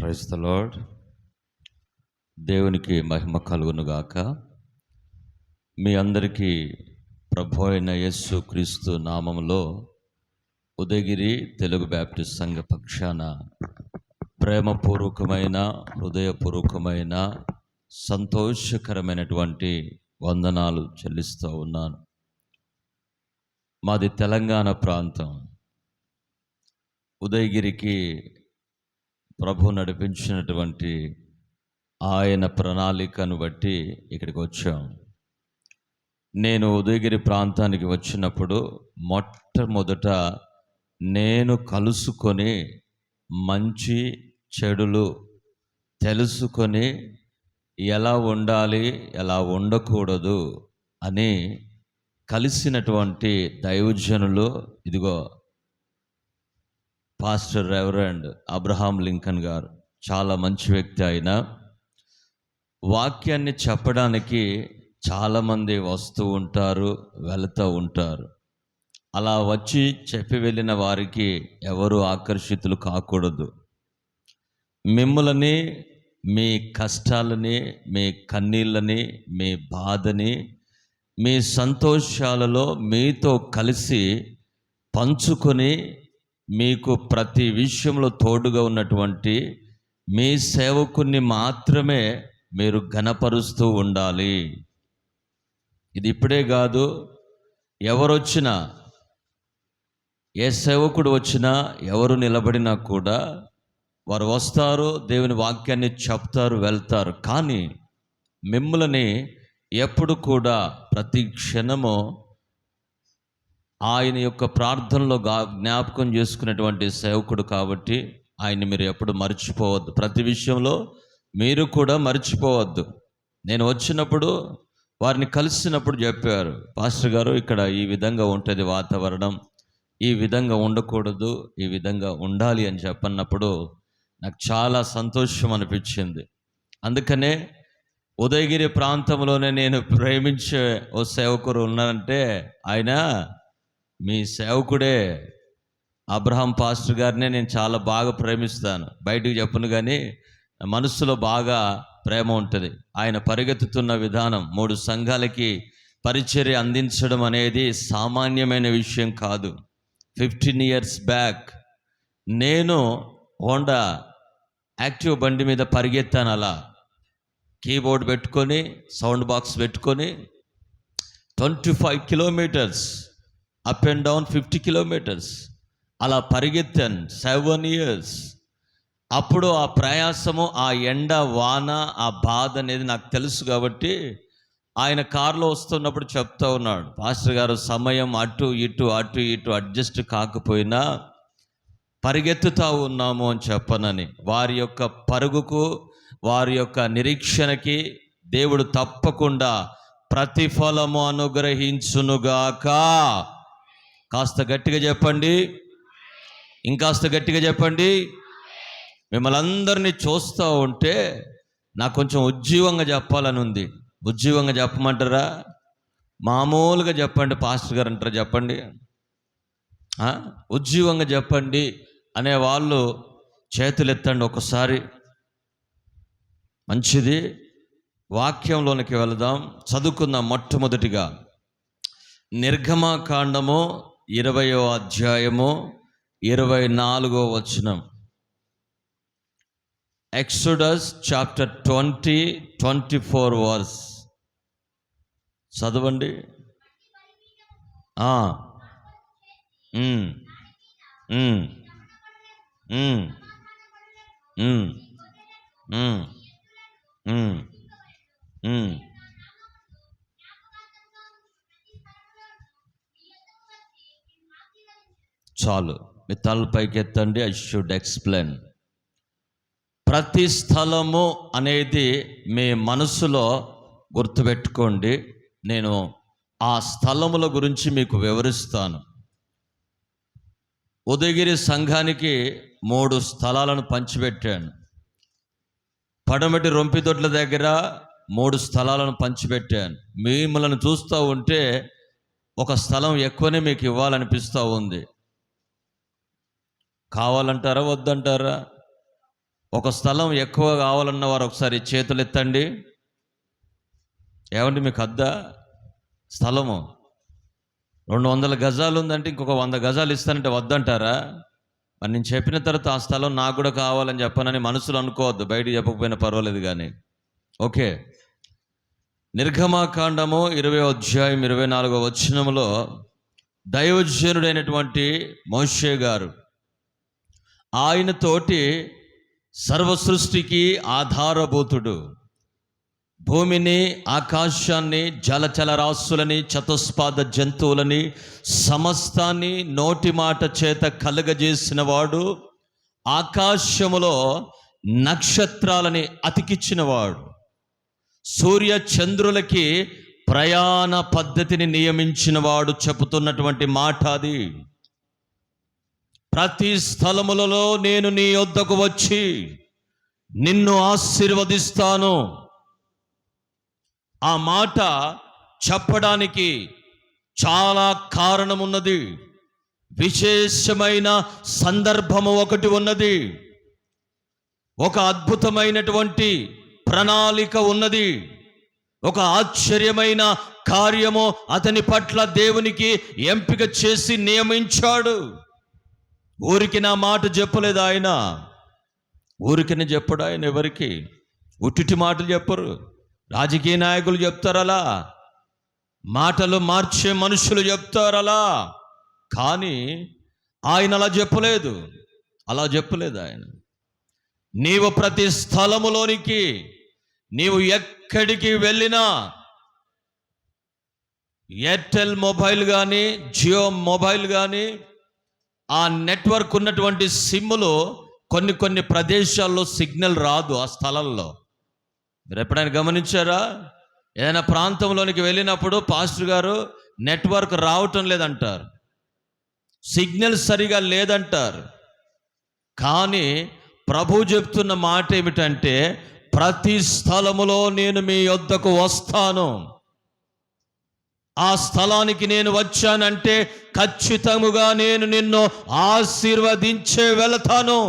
Praise the lord. దేవునికి మహిమ కలుగును గాక. మీ అందరికీ ప్రభు అయిన యేసు క్రీస్తు నామములో ఉదయగిరి తెలుగు బ్యాప్టిస్ట్ సంఘ పక్షాన ప్రేమపూర్వకమైన హృదయపూర్వకమైన సంతోషకరమైనటువంటి వందనాలు చెల్లిస్తూ ఉన్నాను. మాది తెలంగాణ ప్రాంతం. ఉదయగిరికి ప్రభు నడిపించినటువంటి ఆయన ప్రణాళికను బట్టి ఇక్కడికి వచ్చాం. నేను ఉదయగిరి ప్రాంతానికి వచ్చినప్పుడు మొట్టమొదట నేను కలుసుకొని మంచి చెడులు తెలుసుకొని ఎలా ఉండాలి, ఎలా ఉండకూడదు అని కలిసినటువంటి దైవజనులు ఇదిగో పాస్టర్ రెవరెండ్ అబ్రహాం లింకన్ గారు. చాలా మంచి వ్యక్తి. ఆయన వాక్యాన్ని చెప్పడానికి చాలామంది వస్తూ ఉంటారు, వెళుతూ ఉంటారు. అలా వచ్చి చెప్పి వెళ్ళిన వారికి ఎవరు ఆకర్షితులు కాకూడదు. మిమ్మల్ని, మీ కష్టాలని, మీ కన్నీళ్ళని, మీ బాధని, మీ సంతోషాలలో మీతో కలిసి పంచుకొని మీకు ప్రతి విషయంలో తోడుగా ఉన్నటువంటి మీ సేవకుని మాత్రమే మీరు ఘనపరుస్తూ ఉండాలి. ఇది ఇప్పుడే కాదు, ఎవరొచ్చినా, ఏ సేవకుడు వచ్చినా, ఎవరు నిలబడినా కూడా వారు వస్తారు, దేవుని వాక్యాన్ని చెప్తారు, వెళ్తారు. కానీ మిమ్మల్ని ఎప్పుడు కూడా ప్రతి క్షణము ఆయన యొక్క ప్రార్థనలో జ్ఞాపకం చేసుకునేటువంటి సేవకుడు కాబట్టి ఆయన్ని మీరు ఎప్పుడు మర్చిపోవద్దు. ప్రతి విషయంలో మీరు కూడా మర్చిపోవద్దు. నేను వచ్చినప్పుడు వారిని కలిసినప్పుడు చెప్పారు, పాస్టర్ గారు ఇక్కడ ఈ విధంగా ఉంటుంది వాతావరణం, ఈ విధంగా ఉండకూడదు, ఈ విధంగా ఉండాలి అని చెప్పన్నప్పుడు నాకు చాలా సంతోషం అనిపించింది. అందుకనే ఉదయగిరి ప్రాంతంలోనే నేను ప్రేమించే ఓ సేవకుడు ఉన్నారంటే ఆయన మీ సేవకుడే. అబ్రహాం పాస్టర్ గారినే నేను చాలా బాగా ప్రేమిస్తాను. బయటికి చెప్పను కానీ మనస్సులో బాగా ప్రేమ ఉంటుంది. ఆయన పరిగెత్తుతున్న విధానం, 3 సంఘాలకి పరిచర్య అందించడం అనేది సామాన్యమైన విషయం కాదు. 15 years బ్యాక్ నేను హోండా యాక్టివ్ బండి మీద పరిగెత్తాను. అలా కీబోర్డ్ పెట్టుకొని, సౌండ్ బాక్స్ పెట్టుకొని 25 kilometers up and down, 50 kilometers అలా పరిగెత్తాను 7 years. అప్పుడు ఆ ప్రయాసము, ఆ ఎండ, వాన, ఆ బాధ అనేది నాకు తెలుసు. కాబట్టి ఆయన కారులో వస్తున్నప్పుడు చెప్తా ఉన్నాడు, పాస్టర్ గారు సమయం అటు ఇటు అడ్జస్ట్ కాకపోయినా పరిగెత్తుతూ ఉన్నాము అని చెప్పనని. వారి యొక్క పరుగుకు, వారి యొక్క నిరీక్షణకి దేవుడు తప్పకుండా ప్రతిఫలము అనుగ్రహించునుగాక. కాస్త గట్టిగా చెప్పండి, ఇంకాస్త గట్టిగా చెప్పండి. మిమ్మల్ని అందరినీ చూస్తూ ఉంటే నాకు కొంచెం ఉజ్జీవంగా చెప్పాలని ఉంది. ఉజ్జీవంగా చెప్పమంటారా? మామూలుగా చెప్పండి పాస్టర్ గారు అంటారా? చెప్పండి, ఉజ్జీవంగా చెప్పండి అనేవాళ్ళు చేతులు ఎత్తండి ఒకసారి. మంచిది. వాక్యంలోనికి వెళదాం, చదువుకుందాం. మొట్టమొదటిగా నిర్గమకాండము 20వ అధ్యాయము 24వ వచనం. ఎక్సోడస్ చాప్టర్ 20:24 వర్స్ చదవండి. చాలు, మీ తలపైకి ఎత్తండి. I should explain. ప్రతి స్థలము అనేది మీ మనసులో గుర్తుపెట్టుకోండి. నేను ఆ స్థలముల గురించి మీకు వివరిస్తాను. ఉదయగిరి సంఘానికి 3 స్థలాలను పంచిపెట్టాను. పడమటి రొంపిదొడ్ల దగ్గర 3 స్థలాలను పంచిపెట్టాను. మిమ్మల్ని చూస్తూ ఉంటే ఒక స్థలం ఎక్కువనే మీకు ఇవ్వాలనిపిస్తూ ఉంది. కావాలంటారా, వద్దంటారా? ఒక స్థలం ఎక్కువ కావాలన్న వారు ఒకసారి చేతులు ఎత్తండి. ఏమండి, మీకు అద్దా స్థలము 200 గజాలు ఉందంటే ఇంకొక 100 గజాలు ఇస్తానంటే వద్దంటారా? మరి నేను చెప్పిన తర్వాత ఆ స్థలం నాకు కూడా కావాలని చెప్పనని మనసులో అనుకోవద్దు, బయట చెప్పకపోయినా పర్వాలేదు కానీ. ఓకే, నిర్గమాకాండము 20వ అధ్యాయం 24వ వచనములో దైవజనుడైనటువంటి మోషే గారు ఆయనతోటి సర్వ సృష్టికి ఆధారభూతుడు, భూమిని, ఆకాశాన్ని, జలచల రాశులని, చతుస్పాద జంతువులని, సమస్తాన్ని నోటి మాట చేత కలుగజేసిన వాడు, ఆకాశములో నక్షత్రాలని అతికిచ్చినవాడు, సూర్య చంద్రులకి ప్రయాణ పద్ధతిని నియమించిన వాడు చెబుతున్నటువంటి మాట అది. ప్రతి స్థలములలో నేను నీ యొద్దకు వచ్చి నిన్ను ఆశీర్వదిస్తాను. ఆ మాట చెప్పడానికి చాలా కారణం ఉన్నది. విశేషమైన సందర్భము ఒకటి ఉన్నది. ఒక అద్భుతమైనటువంటి ప్రణాళిక ఉన్నది. ఒక ఆశ్చర్యమైన కార్యము అతని పట్ల దేవునికి ఎంపిక చేసి నియమించాడు. ఊరికి నా మాట చెప్పలేదు ఆయన. ఊరికని చెప్పడు ఆయన ఎవరికి. ఉట్టిటి మాటలు చెప్పరు. రాజకీయ నాయకులు చెప్తారు అలా, మాటలు మార్చే మనుషులు చెప్తారు అలా. కానీ ఆయన అలా చెప్పలేదు. ఆయన నీవు ప్రతి స్థలములోనికి, నీవు ఎక్కడికి వెళ్ళినా, ఎయిర్టెల్ మొబైల్ కానీ, జియో మొబైల్ కానీ, ఆ నెట్వర్క్ ఉన్నటువంటి సిమ్ములు కొన్ని ప్రదేశాల్లో సిగ్నల్ రాదు. ఆ స్థలంలో మీరు ఎప్పుడైనా గమనించారా? ఏదైనా ప్రాంతంలోనికి వెళ్ళినప్పుడు పాస్టర్ గారు నెట్వర్క్ రావటం లేదంటారు, సిగ్నల్ సరిగా లేదంటారు. కానీ ప్రభు చెప్తున్న మాట ఏమిటంటే, ప్రతి స్థలములో నేను మీ యొద్దకు వస్తాను. ఆ స్థలానికి నేను వచ్చానంటే ఖచ్చితముగా నేను నిన్ను ఆశీర్వదించే వెళతాను.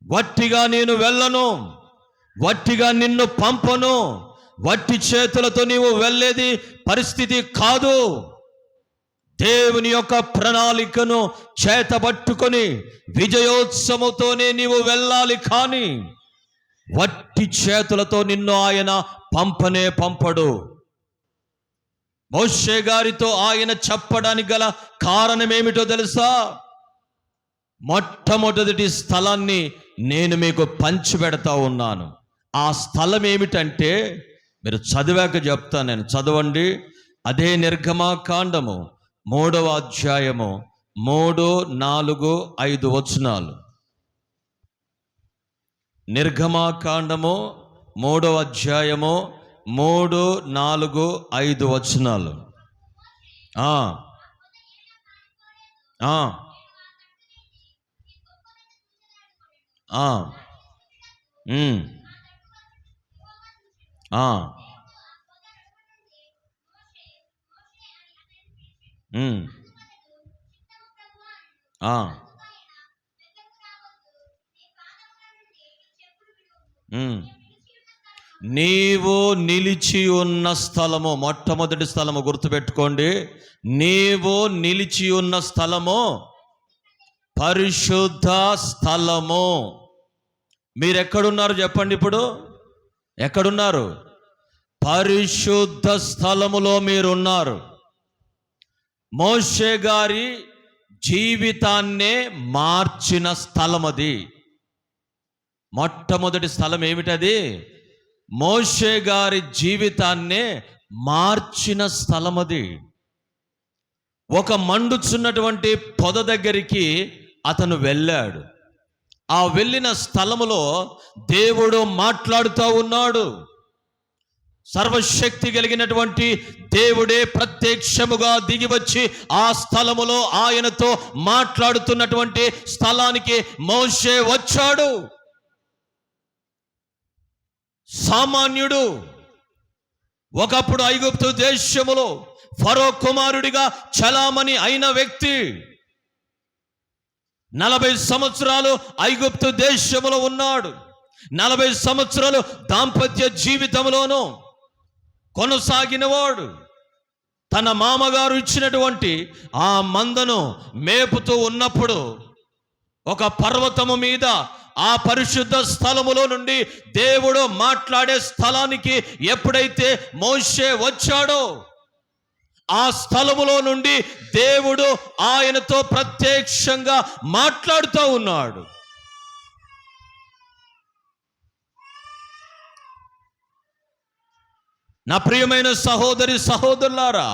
వట్టిగా నేను వెళ్ళను, వట్టిగా నిన్ను పంపను. వట్టి చేతులతో నీవు వెళ్ళేది పరిస్థితి కాదు. దేవుని యొక్క ప్రణాళికను చేతబట్టుకొని విజయోత్సవంతోనే నీవు వెళ్ళాలి. కానీ వట్టి చేతులతో నిన్ను ఆయన పంపడు. మోషే గారితో ఆయన చెప్పడానికి గల కారణం ఏమిటో తెలుసా? మొట్టమొదటి స్థలాన్ని నేను మీకు పంచిపెడతా ఉన్నాను. ఆ స్థలం ఏమిటంటే, మీరు చదివాక చెప్తాను నేను, చదవండి. అదే నిర్గమాకాండము 3వ అధ్యాయము 3, 4, 5 వచనాలు. నిర్గమాకాండము 3వ అధ్యాయము 3, 4, 5 వచనాలు. నీవు నిలిచి ఉన్న స్థలము, మొట్టమొదటి స్థలము గుర్తుపెట్టుకోండి. నీవు నిలిచి ఉన్న స్థలము పరిశుద్ధ స్థలము. మీరెక్కడున్నారు చెప్పండి? ఇప్పుడు ఎక్కడున్నారు? పరిశుద్ధ స్థలములో మీరున్నారు. మోషే గారి జీవితాన్నే మార్చిన స్థలం అది. మొట్టమొదటి స్థలం ఏమిటది? మోషే గారి జీవితాన్నే మార్చిన స్థలం అది. ఒక మండుచున్నటువంటి పొద దగ్గరికి అతను వెళ్ళాడు. ఆ వెళ్ళిన స్థలములో దేవుడు మాట్లాడుతూ ఉన్నాడు. సర్వశక్తి కలిగినటువంటి దేవుడే ప్రత్యక్షముగా దిగివచ్చి ఆ స్థలములో ఆయనతో మాట్లాడుతున్నటువంటి స్థలానికి మోషే వచ్చాడు. సామాన్యుడు, ఒకప్పుడు ఐగుప్తు దేశములో ఫరో కుమారుడిగా చలామణి అయిన వ్యక్తి, 40 సంవత్సరాలు ఐగుప్తు దేశంలో ఉన్నాడు. 40 సంవత్సరాలు దాంపత్య జీవితంలోనూ కొనసాగినవాడు. తన మామగారు ఇచ్చినటువంటి ఆ మందను మేపుతూ ఉన్నప్పుడు ఒక పర్వతము మీద, ఆ పరిశుద్ధ స్థలములో నుండి దేవుడు మాట్లాడే స్థలానికి ఎప్పుడైతే మోషే వచ్చాడో, ఆ స్థలములో నుండి దేవుడు ఆయనతో ప్రత్యక్షంగా మాట్లాడుతూ ఉన్నాడు. నా ప్రియమైన సహోదరి సహోదరులారా,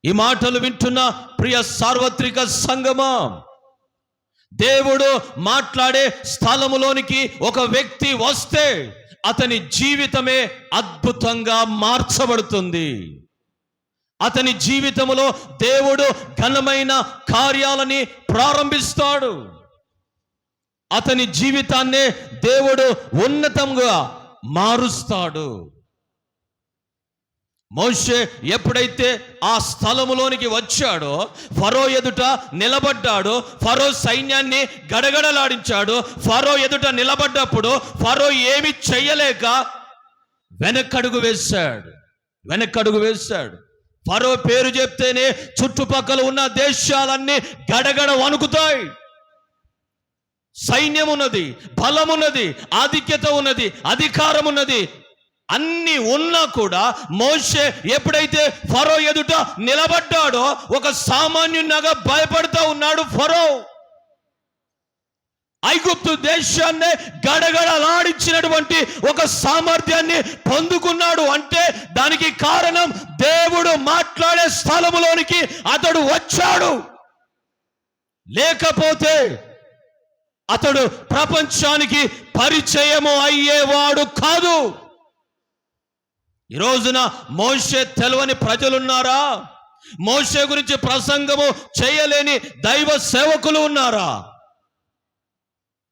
ఈ మాటలు వింటున్న ప్రియ సార్వత్రిక సంగమా, దేవుడు మాట్లాడే స్థలములోనికి ఒక వ్యక్తి వస్తే అతని జీవితమే అద్భుతంగా మార్చబడుతుంది. అతని జీవితంలో దేవుడు ఘనమైన కార్యాలని ప్రారంభిస్తాడు. అతని జీవితాన్నే దేవుడు ఉన్నతంగా మారుస్తాడు. మోషే ఎప్పుడైతే ఆ స్థలములోనికి వచ్చాడో, ఫరో ఎదుట నిలబడ్డాడు. ఫరో సైన్యాన్ని గడగడలాడించాడు. ఫరో ఎదుట నిలబడ్డప్పుడు ఫరో ఏమి చెయ్యలేక వెనకడుగు వేశాడు. ఫరో పేరు చెప్తేనే చుట్టుపక్కల ఉన్న దేశాలన్నీ గడగడ వణుకుతాయి. సైన్యం ఉన్నది, బలం ఉన్నది, ఆధిక్యత ఉన్నది, అధికారం ఉన్నది, అన్ని ఉన్నా కూడా మోషే ఎప్పుడైతే ఫరో ఎదుట నిలబడ్డాడో ఒక సామాన్యునిగా భయపడుతూ ఉన్నాడు ఫరో. ఐగుప్తు దేశాన్ని గడగడలాడించినటువంటి ఒక సామర్థ్యాన్ని పొందుకున్నాడు. అంటే దానికి కారణం దేవుడు మాట్లాడే స్థలములోనికి అతడు వచ్చాడు. లేకపోతే అతడు ప్రపంచానికి పరిచయము అయ్యేవాడు కాదు. ఈ రోజున మోషే తెలవని ప్రజలున్నారా? మోషే గురించి ప్రసంగము చేయలేని దైవ సేవకులు ఉన్నారా?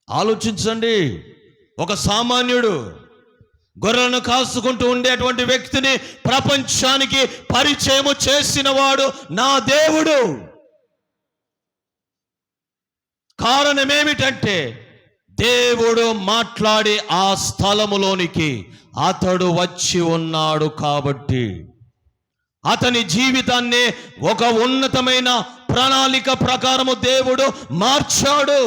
ఆలోచించండి. ఒక సామాన్యుడు గొర్రెలను కాసుకుంటూ ఉండేటువంటి వ్యక్తిని ప్రపంచానికి పరిచయము చేసిన వాడు నా దేవుడు. కారణం ఏమిటంటే దేవుడు మాట్లాడి ఆ స్థలములోనికి అతడు వచ్చి ఉన్నాడు కాబట్టి. అతని జీవితాన్ని ఒక ఉన్నతమైన ప్రణాళిక ప్రకారము దేవుడు మార్చాడు.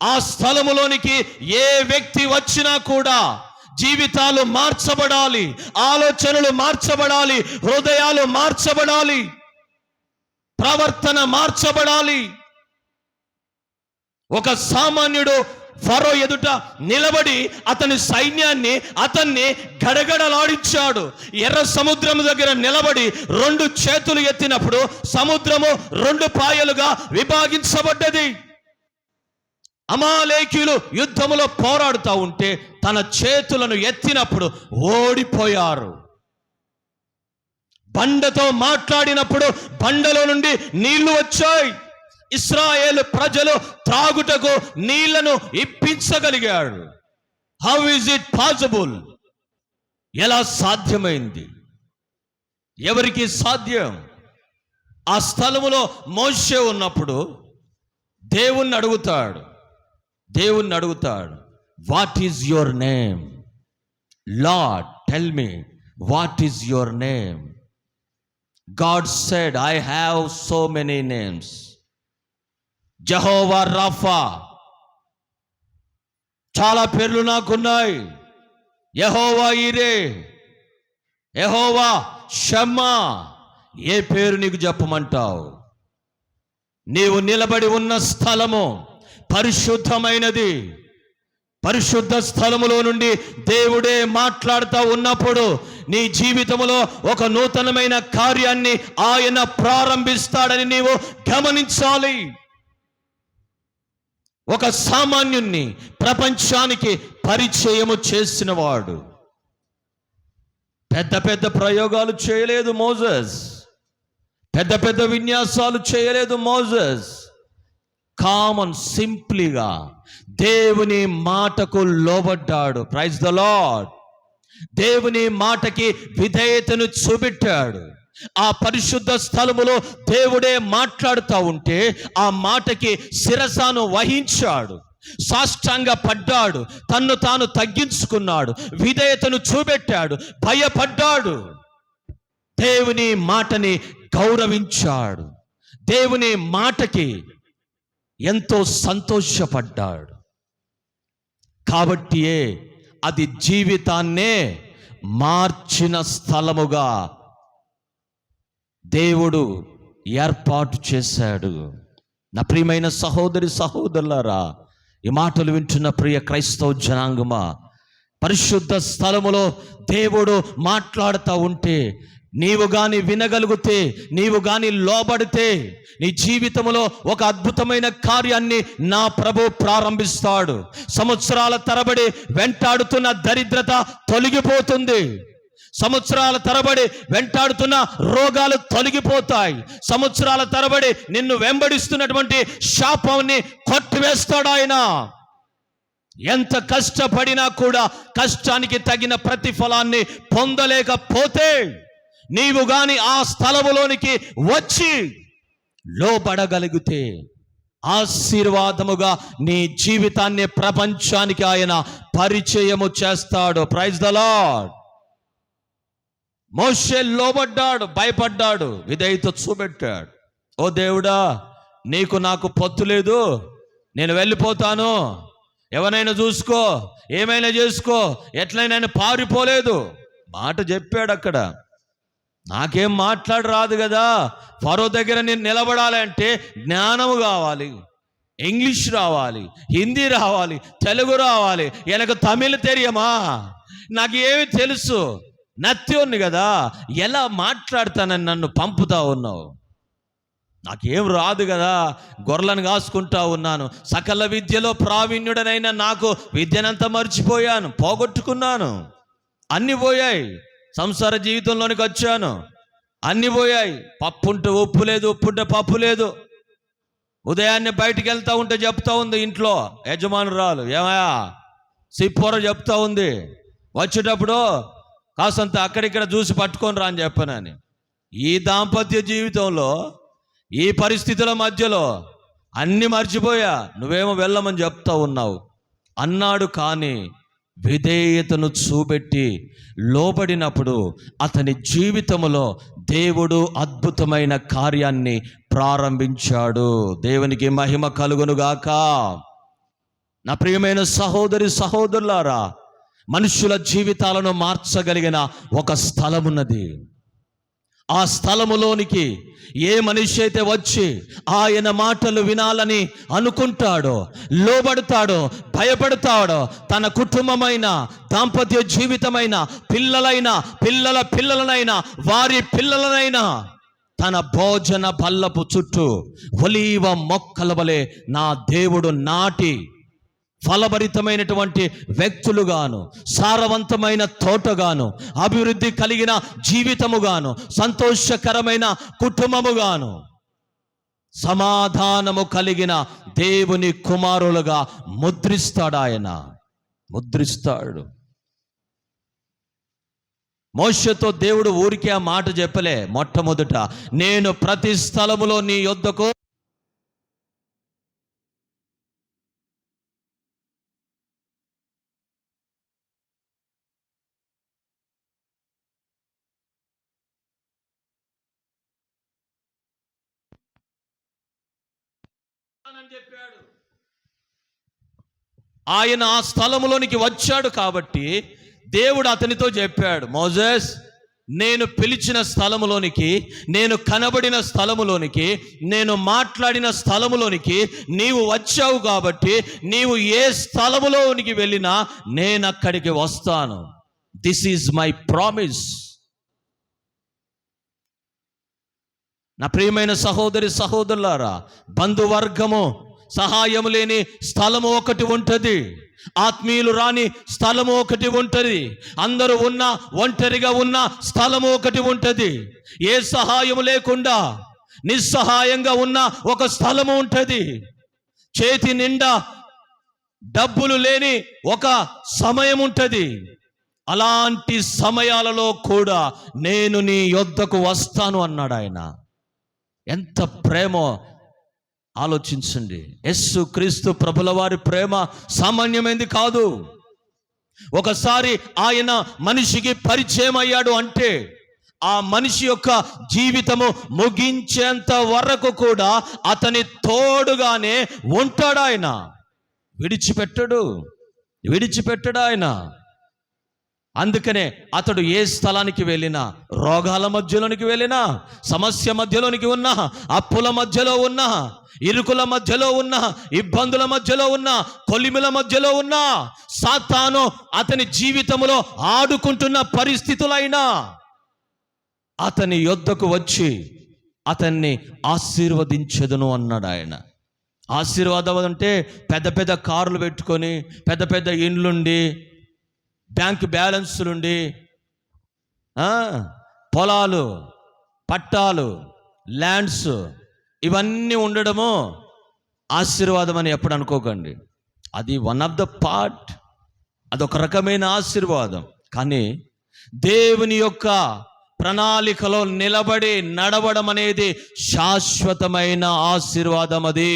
ఆ స్థలములోనికి ఏ వ్యక్తి వచ్చినా కూడా జీవితాలు మార్చబడాలి, ఆలోచనలు మార్చబడాలి, హృదయాలు మార్చబడాలి, ప్రవర్తన మార్చబడాలి. ఒక సామాన్యుడు ఫరో ఎదుట నిలబడి అతని సైన్యాన్ని, అతన్ని గడగడలాడించాడు. ఎర్ర సముద్రము దగ్గర నిలబడి 2 చేతులు ఎత్తినప్పుడు సముద్రము 2 పాయలుగా విభాగించబడ్డది. అమాలేకీయులు యుద్ధములో పోరాడుతూ ఉంటే తన చేతులను ఎత్తినప్పుడు ఓడిపోయారు. బండతో మాట్లాడినప్పుడు బండలో నుండి నీళ్లు వచ్చాయి. ఇశ్రాయేలు ప్రజలు త్రాగుటకు నీళ్లను ఇప్పించగలిగాడు. How is it possible? ఎలా సాధ్యమైంది? ఎవరికి సాధ్యం? ఆ స్థలములో మోషే ఉన్నప్పుడు దేవుణ్ణి అడుగుతాడు, what is your name? Lord, tell me, what is your name? God said, I have so many names. Jehovah Rapha, చాలా పేర్లు నాకున్నాయి. యెహోవా ఈరే, యెహోవా షమ్మా. ఏ పేరు నీకు చెప్పమంటావు? నీవు నిలబడి ఉన్న స్థలము పరిశుద్ధమైనది. పరిశుద్ధ స్థలములో నుండి దేవుడే మాట్లాడుతూ ఉన్నప్పుడు నీ జీవితంలో ఒక నూతనమైన కార్యాన్ని ఆయన ప్రారంభిస్తాడని నీవు గమనించాలి. ఒక సామాన్యుణ్ణి ప్రపంచానికి పరిచయము చేసినవాడు. పెద్ద పెద్ద ప్రయోగాలు చేయలేదు మోసెస్, పెద్ద పెద్ద విన్యాసాలు చేయలేదు మోసెస్. కామన్, సింప్లీగా దేవుని మాటకు లోబడ్డాడు. Praise the lord. దేవుని మాటకి విధేయతను చూపెట్టాడు. ఆ పరిశుద్ధ స్థలములో దేవుడే మాట్లాడుతూ ఉంటే ఆ మాటకి శిరసాను వహించాడు, సాష్టాంగ పడ్డాడు, తన్ను తాను తగ్గించుకున్నాడు, విధేయతను చూపెట్టాడు, భయపడ్డాడు, దేవుని మాటని గౌరవించాడు, దేవుని మాటకి ఎంతో సంతోషపడ్డాడు. కాబట్టియే అది జీవితాన్నే మార్చిన స్థలముగా దేవుడు ఏర్పాటు చేశాడు. నా ప్రియమైన సహోదరి సహోదరులారా, ఈ మాటలు వింటున్న ప్రియ క్రైస్తవ జనాంగమా, పరిశుద్ధ స్థలములో దేవుడు మాట్లాడుతూ ఉంటే నీవు గాని వినగలిగితే, నీవు గాని లోబడితే నీ జీవితంలో ఒక అద్భుతమైన కార్యాన్ని నా ప్రభు ప్రారంభిస్తాడు. సంవత్సరాల తరబడి వెంటాడుతున్న దరిద్రత తొలగిపోతుంది, సంవత్సరాల తరబడి వెంటాడుతున్న రోగాలు తొలగిపోతాయి, సంవత్సరాల తరబడి నిన్ను వెంబడిస్తున్నటువంటి శాపాన్ని కొట్టివేస్తాడు ఆయన. ఎంత కష్టపడినా కూడా కష్టానికి తగిన ప్రతిఫలాన్ని పొందలేకపోతే నీవు గాని ఆ స్థలములోనికి వచ్చి లోబడగలిగితే ఆశీర్వాదముగా నీ జీవితాన్ని ప్రపంచానికి ఆయన పరిచయము చేస్తాడు. Praise the lord. మోషే లోబడ్డాడు, భయపడ్డాడు, విధేయత చూపెట్టాడు. ఓ దేవుడా, నీకు నాకు పొత్తు లేదు, నేను వెళ్ళిపోతాను, ఎవరైనా చూసుకో, ఏమైనా చేసుకో, ఎట్లయినా పారిపోలేదు మాట చెప్పాడు. అక్కడ నాకేం మాట్లాడి రాదు కదా, ఫరో దగ్గర నేను నిలబడాలంటే జ్ఞానము కావాలి, ఇంగ్లీష్ రావాలి, హిందీ రావాలి, తెలుగు రావాలి, எனக்கு తమిళ్ తెలియమా, నాకు ఏమి తెలుసు, నత్యోన్ని కదా, ఎలా మాట్లాడతానని నన్ను పంపుతా ఉన్నావు, నాకేం రాదు కదా, గొర్రెలను కాసుకుంటా ఉన్నాను, సకల విద్యలో ప్రావీణ్యుడనైనా నాకు విద్యనంతా మర్చిపోయాను, పోగొట్టుకున్నాను, అన్నీ పోయాయి, సంసార జీవితంలోనికి వచ్చాను, అన్నీ పోయాయి, పప్పుంటే ఉప్పు లేదు, ఉప్పుంటే పప్పు లేదు, ఉదయాన్నే బయటికి వెళ్తూ ఉంటే చెప్తా ఉంది ఇంట్లో యజమానురాలు, ఏమయ్యా సిప్పొర చెప్తా ఉంది, వచ్చేటప్పుడు కాసంత అక్కడిక్కడ చూసి పట్టుకొని రా అని చెప్పానని. ఈ దాంపత్య జీవితంలో ఈ పరిస్థితుల మధ్యలో అన్నీ మర్చిపోయా, నువ్వేమో వెళ్ళమని చెప్తా ఉన్నావు అన్నాడు. కానీ విధేయతను చూపెట్టి లోబడినప్పుడు అతని జీవితంలో దేవుడు అద్భుతమైన కార్యాన్ని ప్రారంభించాడు. దేవునికి మహిమ కలుగునుగాక. నా ప్రియమైన సహోదరి సహోదరులారా, మనుషుల జీవితాలను మార్చగలిగిన ఒక స్థలమున్నది. ఆ స్థలములోనికి ఏ మనిషి అయితే వచ్చి ఆయన మాటలు వినాలని అనుకుంటాడో, లోబడతాడో, భయపడతాడో, తన కుటుంబమైన, దాంపత్య జీవితమైన, పిల్లలైనా, పిల్లల పిల్లలనైనా, వారి పిల్లలనైనా తన భోజన బల్లపు చుట్టూ ఒలీవ మొక్కల వలె నా దేవుడు నాటి ఫలభరితమైనటువంటి వ్యక్తులుగాను, సారవంతమైన తోటగాను, అభివృద్ధి కలిగిన జీవితముగాను, సంతోషకరమైన కుటుంబముగాను, సమాధానము కలిగిన దేవుని కుమారులుగా ముద్రిస్తాడు. ఆయన ముద్రిస్తాడు. మోషేతో దేవుడు ఊరికే ఆ మాట చెప్పలే. మొట్టమొదట, నేను ప్రతి స్థలములో నీ యొద్దకు చెప్పాడు. ఆయన ఆ స్థలములోనికి వచ్చాడు కాబట్టి దేవుడు అతనితో చెప్పాడు, మోజెస్, నేను పిలిచిన స్థలములోనికి, నేను కనబడిన స్థలములోనికి, నేను మాట్లాడిన స్థలములోనికి నీవు వచ్చావు కాబట్టి నీవు ఏ స్థలములోనికి వెళ్ళినా నేను అక్కడికి వస్తాను. This is my promise. నా ప్రియమైన సహోదరి సహోదరులారా, బంధువర్గము సహాయము లేని స్థలము ఒకటి ఉంటుంది, ఆత్మీయులు రాని స్థలము ఒకటి ఉంటుంది, అందరూ ఉన్న ఒంటరిగా ఉన్న స్థలము ఒకటి ఉంటుంది, ఏ సహాయము లేకుండా నిస్సహాయంగా ఉన్న ఒక స్థలము ఉంటుంది, చేతి నిండా డబ్బులు లేని ఒక సమయం ఉంటుంది, అలాంటి సమయాలలో కూడా నేను నీ యొద్దకు వస్తాను అన్నాడు ఆయన. ఎంత ప్రేమో ఆలోచించండి. యేసు క్రీస్తు ప్రభుల వారి ప్రేమ సామాన్యమైనది కాదు. ఒకసారి ఆయన మనిషికి పరిచయం అయ్యాడు అంటే ఆ మనిషి యొక్క జీవితము ముగించేంత వరకు కూడా అతని తోడుగానే ఉంటాడు ఆయన. విడిచిపెట్టడు ఆయన. అందుకనే అతడు ఏ స్థలానికి వెళ్ళినా, రోగాల మధ్యలోనికి వెళ్ళినా, సమస్య మధ్యలోనికి ఉన్నా, అప్పుల మధ్యలో ఉన్నా, ఇరుకుల మధ్యలో ఉన్నా, ఇబ్బందుల మధ్యలో ఉన్నా, కొలిమిల మధ్యలో ఉన్నా, సాతాను అతని జీవితంలో ఆడుకుంటున్న పరిస్థితులైనా అతని యొద్దకు వచ్చి అతన్ని ఆశీర్వదించెదను అన్నాడు ఆయన. ఆశీర్వాదం అంటే పెద్ద పెద్ద కార్లు పెట్టుకొని, పెద్ద పెద్ద ఇండ్లుండి, బ్యాంక్ బ్యాలెన్సులుండి, పొలాలు, పట్టాలు, ల్యాండ్స్ ఇవన్నీ ఉండడము ఆశీర్వాదం అని ఎప్పుడు అనుకోకండి. అది వన్ ఆఫ్ ద పార్ట్, అదొక రకమైన ఆశీర్వాదం. కానీ దేవుని యొక్క ప్రణాళికలో నిలబడి నడవడం అనేది శాశ్వతమైన ఆశీర్వాదం. అది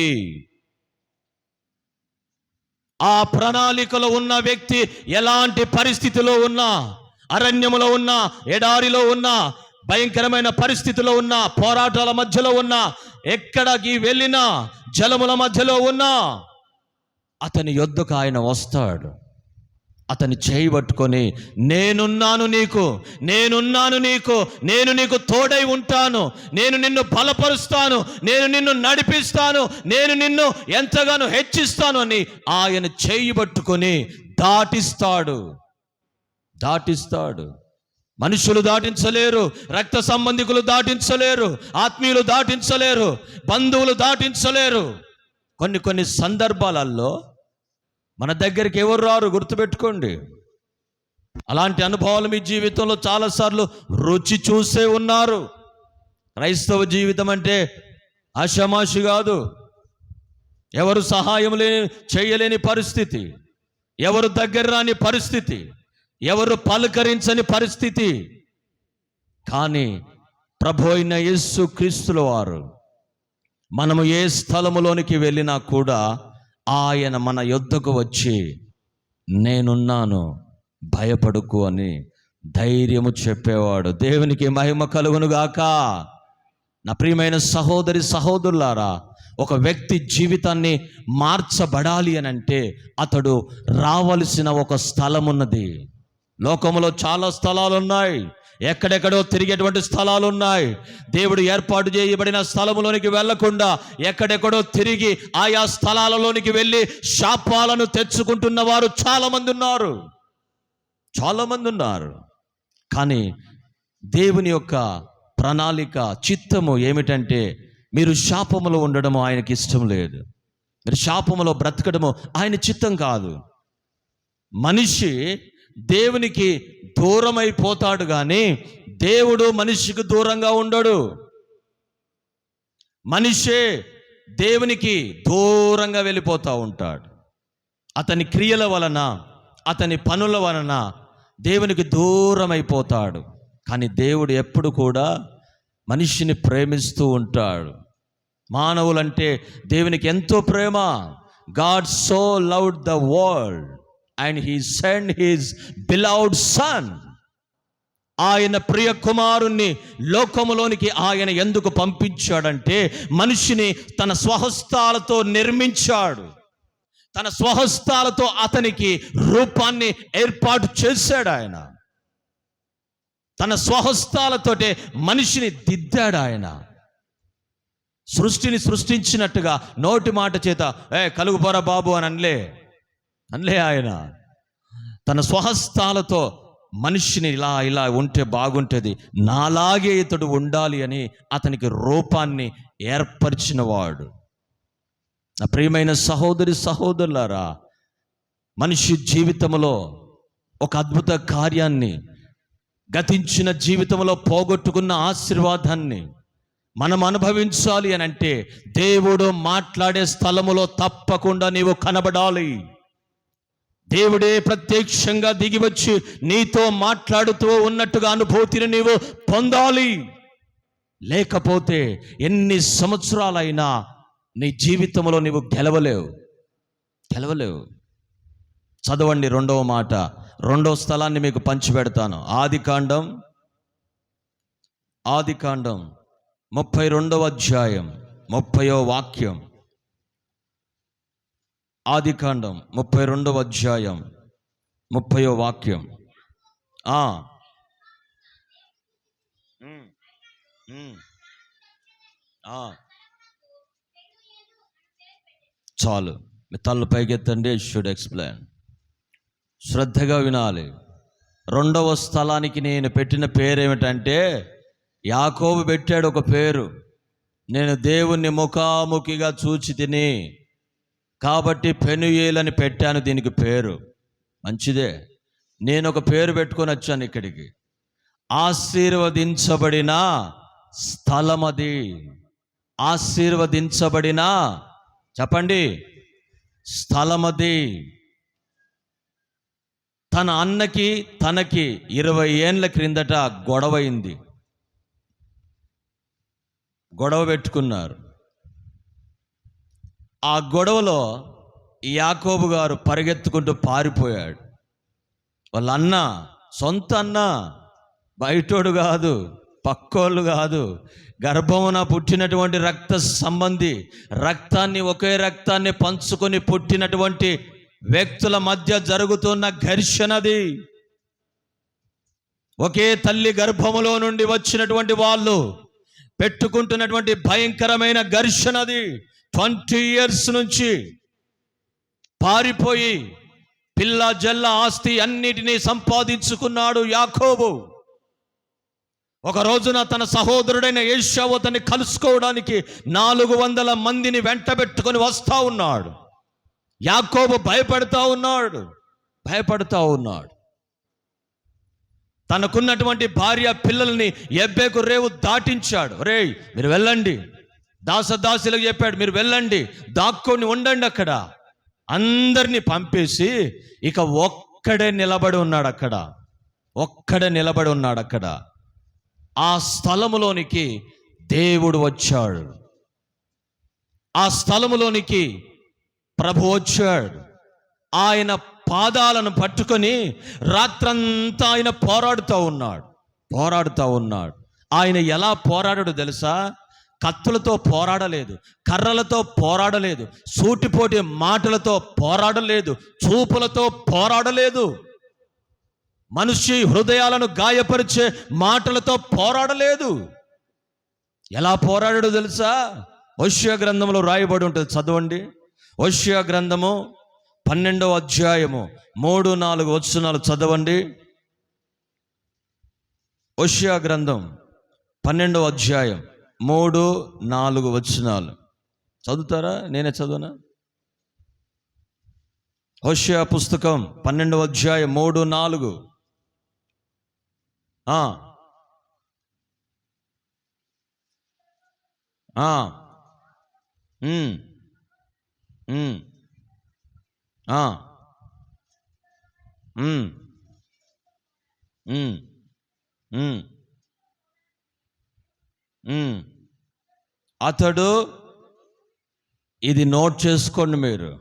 ఆ ప్రణాళికలో ఉన్న వ్యక్తి ఎలాంటి పరిస్థితిలో ఉన్నా, అరణ్యములో ఉన్నా, ఎడారిలో ఉన్నా, భయంకరమైన పరిస్థితిలో ఉన్నా, పోరాటాల మధ్యలో ఉన్నా, ఎక్కడికి వెళ్ళినా, జలముల మధ్యలో ఉన్నా అతని యొద్దకు ఆయన వస్తాడు. అతని చేయి పట్టుకొని, నేనున్నాను నీకు, నేను నీకు తోడై ఉంటాను, నేను నిన్ను బలపరుస్తాను, నేను నిన్ను నడిపిస్తాను, నేను నిన్ను ఎంతగానో హెచ్చిస్తాను అని ఆయన చేయి పట్టుకొని దాటిస్తాడు. మనుషులు దాటించలేరు, రక్త సంబంధికులు దాటించలేరు, ఆత్మీయులు దాటించలేరు, బంధువులు దాటించలేరు. కొన్ని సందర్భాలలో మన దగ్గరికి ఎవరు రారు, గుర్తుపెట్టుకోండి. అలాంటి అనుభవాలు మీ జీవితంలో చాలాసార్లు రుచి చూసే ఉన్నారు. క్రైస్తవ జీవితం అంటే ఆషామాషి కాదు. ఎవరు సహాయం చేయలేని పరిస్థితి, ఎవరు దగ్గర రాని పరిస్థితి, ఎవరు పలకరించని పరిస్థితి. కానీ ప్రభు అయిన యేసు క్రీస్తుల వారు మనము ఏ స్థలములోనికి వెళ్ళినా కూడా ఆయన మన యొద్దకు వచ్చి, నేనున్నాను, భయపడుకు అని ధైర్యము చెప్పేవాడు. దేవునికి మహిమ కలుగును గాక. నా ప్రియమైన సహోదరి సహోదరులారా, ఒక వ్యక్తి జీవితాన్ని మార్చబడాలి అని అంటే అతడు రావలసిన ఒక స్థలం ఉన్నది. లోకంలో చాలా స్థలాలు ఉన్నాయి, ఎక్కడెక్కడో తిరిగేటువంటి స్థలాలు ఉన్నాయి. దేవుడు ఏర్పాటు చేయబడిన స్థలములోనికి వెళ్లకుండా ఎక్కడెక్కడో తిరిగి ఆయా స్థలాలలోనికి వెళ్ళి శాపాలను తెచ్చుకుంటున్న వారు చాలామంది ఉన్నారు. కానీ దేవుని యొక్క ప్రణాళిక, చిత్తము ఏమిటంటే మీరు శాపములో ఉండడము ఆయనకి ఇష్టం లేదు. మీరు శాపములో బ్రతకడము ఆయన చిత్తం కాదు. మనిషి దేవునికి దూరమైపోతాడు కానీ దేవుడు మనిషికి దూరంగా ఉండడు. మనిషే దేవునికి దూరంగా వెళ్ళిపోతూ ఉంటాడు. అతని క్రియల వలన, అతని పనుల వలన దేవునికి దూరం అయిపోతాడు. కానీ దేవుడు ఎప్పుడు కూడా మనిషిని ప్రేమిస్తూ ఉంటాడు. మానవులంటే దేవునికి ఎంతో ప్రేమ. God so loved the world and he sent his beloved son. ఆయన ప్రియ కుమారుణ్ణి లోకములోనికి ఆయన ఎందుకు పంపించాడంటే మనిషిని తన స్వహస్తాలతో నిర్మించాడు. తన స్వహస్తాలతో అతనికి రూపాన్ని ఏర్పాటు చేశాడు. ఆయన తన స్వహస్తాలతోటే మనిషిని దిద్దాడు. ఆయన సృష్టిని సృష్టించినట్టుగా నోటి మాట చేత కలుగుపోరా బాబు అని అనలే. ఆయన తన స్వహస్తాలతో మనిషిని ఇలా ఉంటే బాగుంటుంది, నాలాగే ఇతడు ఉండాలి అని అతనికి రూపాన్ని ఏర్పరిచిన వాడు. నా ప్రియమైన సహోదరి సహోదరులారా, మనిషి జీవితంలో ఒక అద్భుత కార్యాన్ని, గతించిన జీవితంలో పోగొట్టుకున్న ఆశీర్వాదాన్ని మనం అనుభవించాలి అని అంటే దేవుడు మాట్లాడే స్థలములో తప్పకుండా నీవు కనబడాలి. దేవుడే ప్రత్యక్షంగా దిగివచ్చి నీతో మాట్లాడుతూ ఉన్నట్టుగా అనుభూతిని నీవు పొందాలి. లేకపోతే ఎన్ని సంవత్సరాలైనా నీ జీవితంలో నీవు గెలవలేవు. చదవండి 2వ మాట, 2వ స్థలాన్ని మీకు పంచిపెడతాను. ఆదికాండం 32వ అధ్యాయం 30వ వాక్యం. ఆదికాండం 32వ అధ్యాయం 30వ వాక్యం. చాలు, మీ తల్లు పైకెత్తండి. Should explain. శ్రద్ధగా వినాలి. 2వ స్థలానికి నేను పెట్టిన పేరు ఏమిటంటే, యాకోబు పెట్టాడు ఒక పేరు. నేను దేవుణ్ణి ముఖాముఖిగా చూచి తిని కాబట్టి పెనుయేలని పెట్టాను దీనికి పేరు. మంచిదే. నేను ఒక పేరు పెట్టుకొని వచ్చాను ఇక్కడికి. ఆశీర్వదించబడిన స్థలమది. ఆశీర్వదించబడిన, చెప్పండి, స్థలమది. తన అన్నకి తనకి 20 ఏండ్ల క్రిందట గొడవైంది. గొడవ పెట్టుకున్నారు. ఆ గొడవలో యాకోబు గారు పరిగెత్తుకుంటూ పారిపోయాడు. వాళ్ళ అన్న, సొంత అన్న, బయటోడు కాదు, పక్కోళ్ళు కాదు, గర్భమున పుట్టినటువంటి రక్త సంబంధి, ఒకే రక్తాన్ని పంచుకొని పుట్టినటువంటి వ్యక్తుల మధ్య జరుగుతున్న ఘర్షణది. ఒకే తల్లి గర్భములో నుండి వచ్చినటువంటి వాళ్ళు పెట్టుకుంటున్నటువంటి భయంకరమైన ఘర్షణది. 20 years నుంచి పారిపోయి పిల్ల జల్ల ఆస్తి అన్నిటినీ సంపాదించుకున్నాడు యాకోబు. ఒక రోజున తన సహోదరుడైన ఏశావు అతన్ని కలుసుకోవడానికి 400 మందిని వెంట పెట్టుకొని వస్తా ఉన్నాడు. యాకోబు భయపడతా ఉన్నాడు. తనకున్నటువంటి భార్య పిల్లల్ని ఎబ్బేకు రేవు దాటించాడు. రేయ్, మీరు వెళ్ళండి. దాసదాసులకు చెప్పాడు, మీరు వెళ్ళండి, దాక్కొని ఉండండి అక్కడ. అందరినీ పంపేసి ఇక ఒక్కడే నిలబడి ఉన్నాడు అక్కడ. ఆ స్థలములోనికి దేవుడు వచ్చాడు. ఆ స్థలములోనికి ప్రభు వచ్చాడు. ఆయన పాదాలను పట్టుకొని రాత్రంతా ఆయన పోరాడుతూ ఉన్నాడు. ఆయన ఎలా పోరాడాడు తెలుసా? కత్తులతో పోరాడలేదు, కర్రలతో పోరాడలేదు, సూటిపోటి మాటలతో పోరాడలేదు, చూపులతో పోరాడలేదు, మనిషి హృదయాలను గాయపరిచే మాటలతో పోరాడలేదు. ఎలా పోరాడాడు తెలుసా? హోషేయ గ్రంథంలో రాయబడి ఉంటుంది, చదవండి. హోషేయ గ్రంథము 12వ అధ్యాయము 3-4 వచనాలు చదవండి. హోషేయ గ్రంథం 12వ అధ్యాయం 3-4 వచనాలు చదువుతారా? నేనే చదువునా? హోషేయ పుస్తకం 12వ అధ్యాయం 3-4. అతడు, ఇది నోట్ చేసుకోండి మీరు,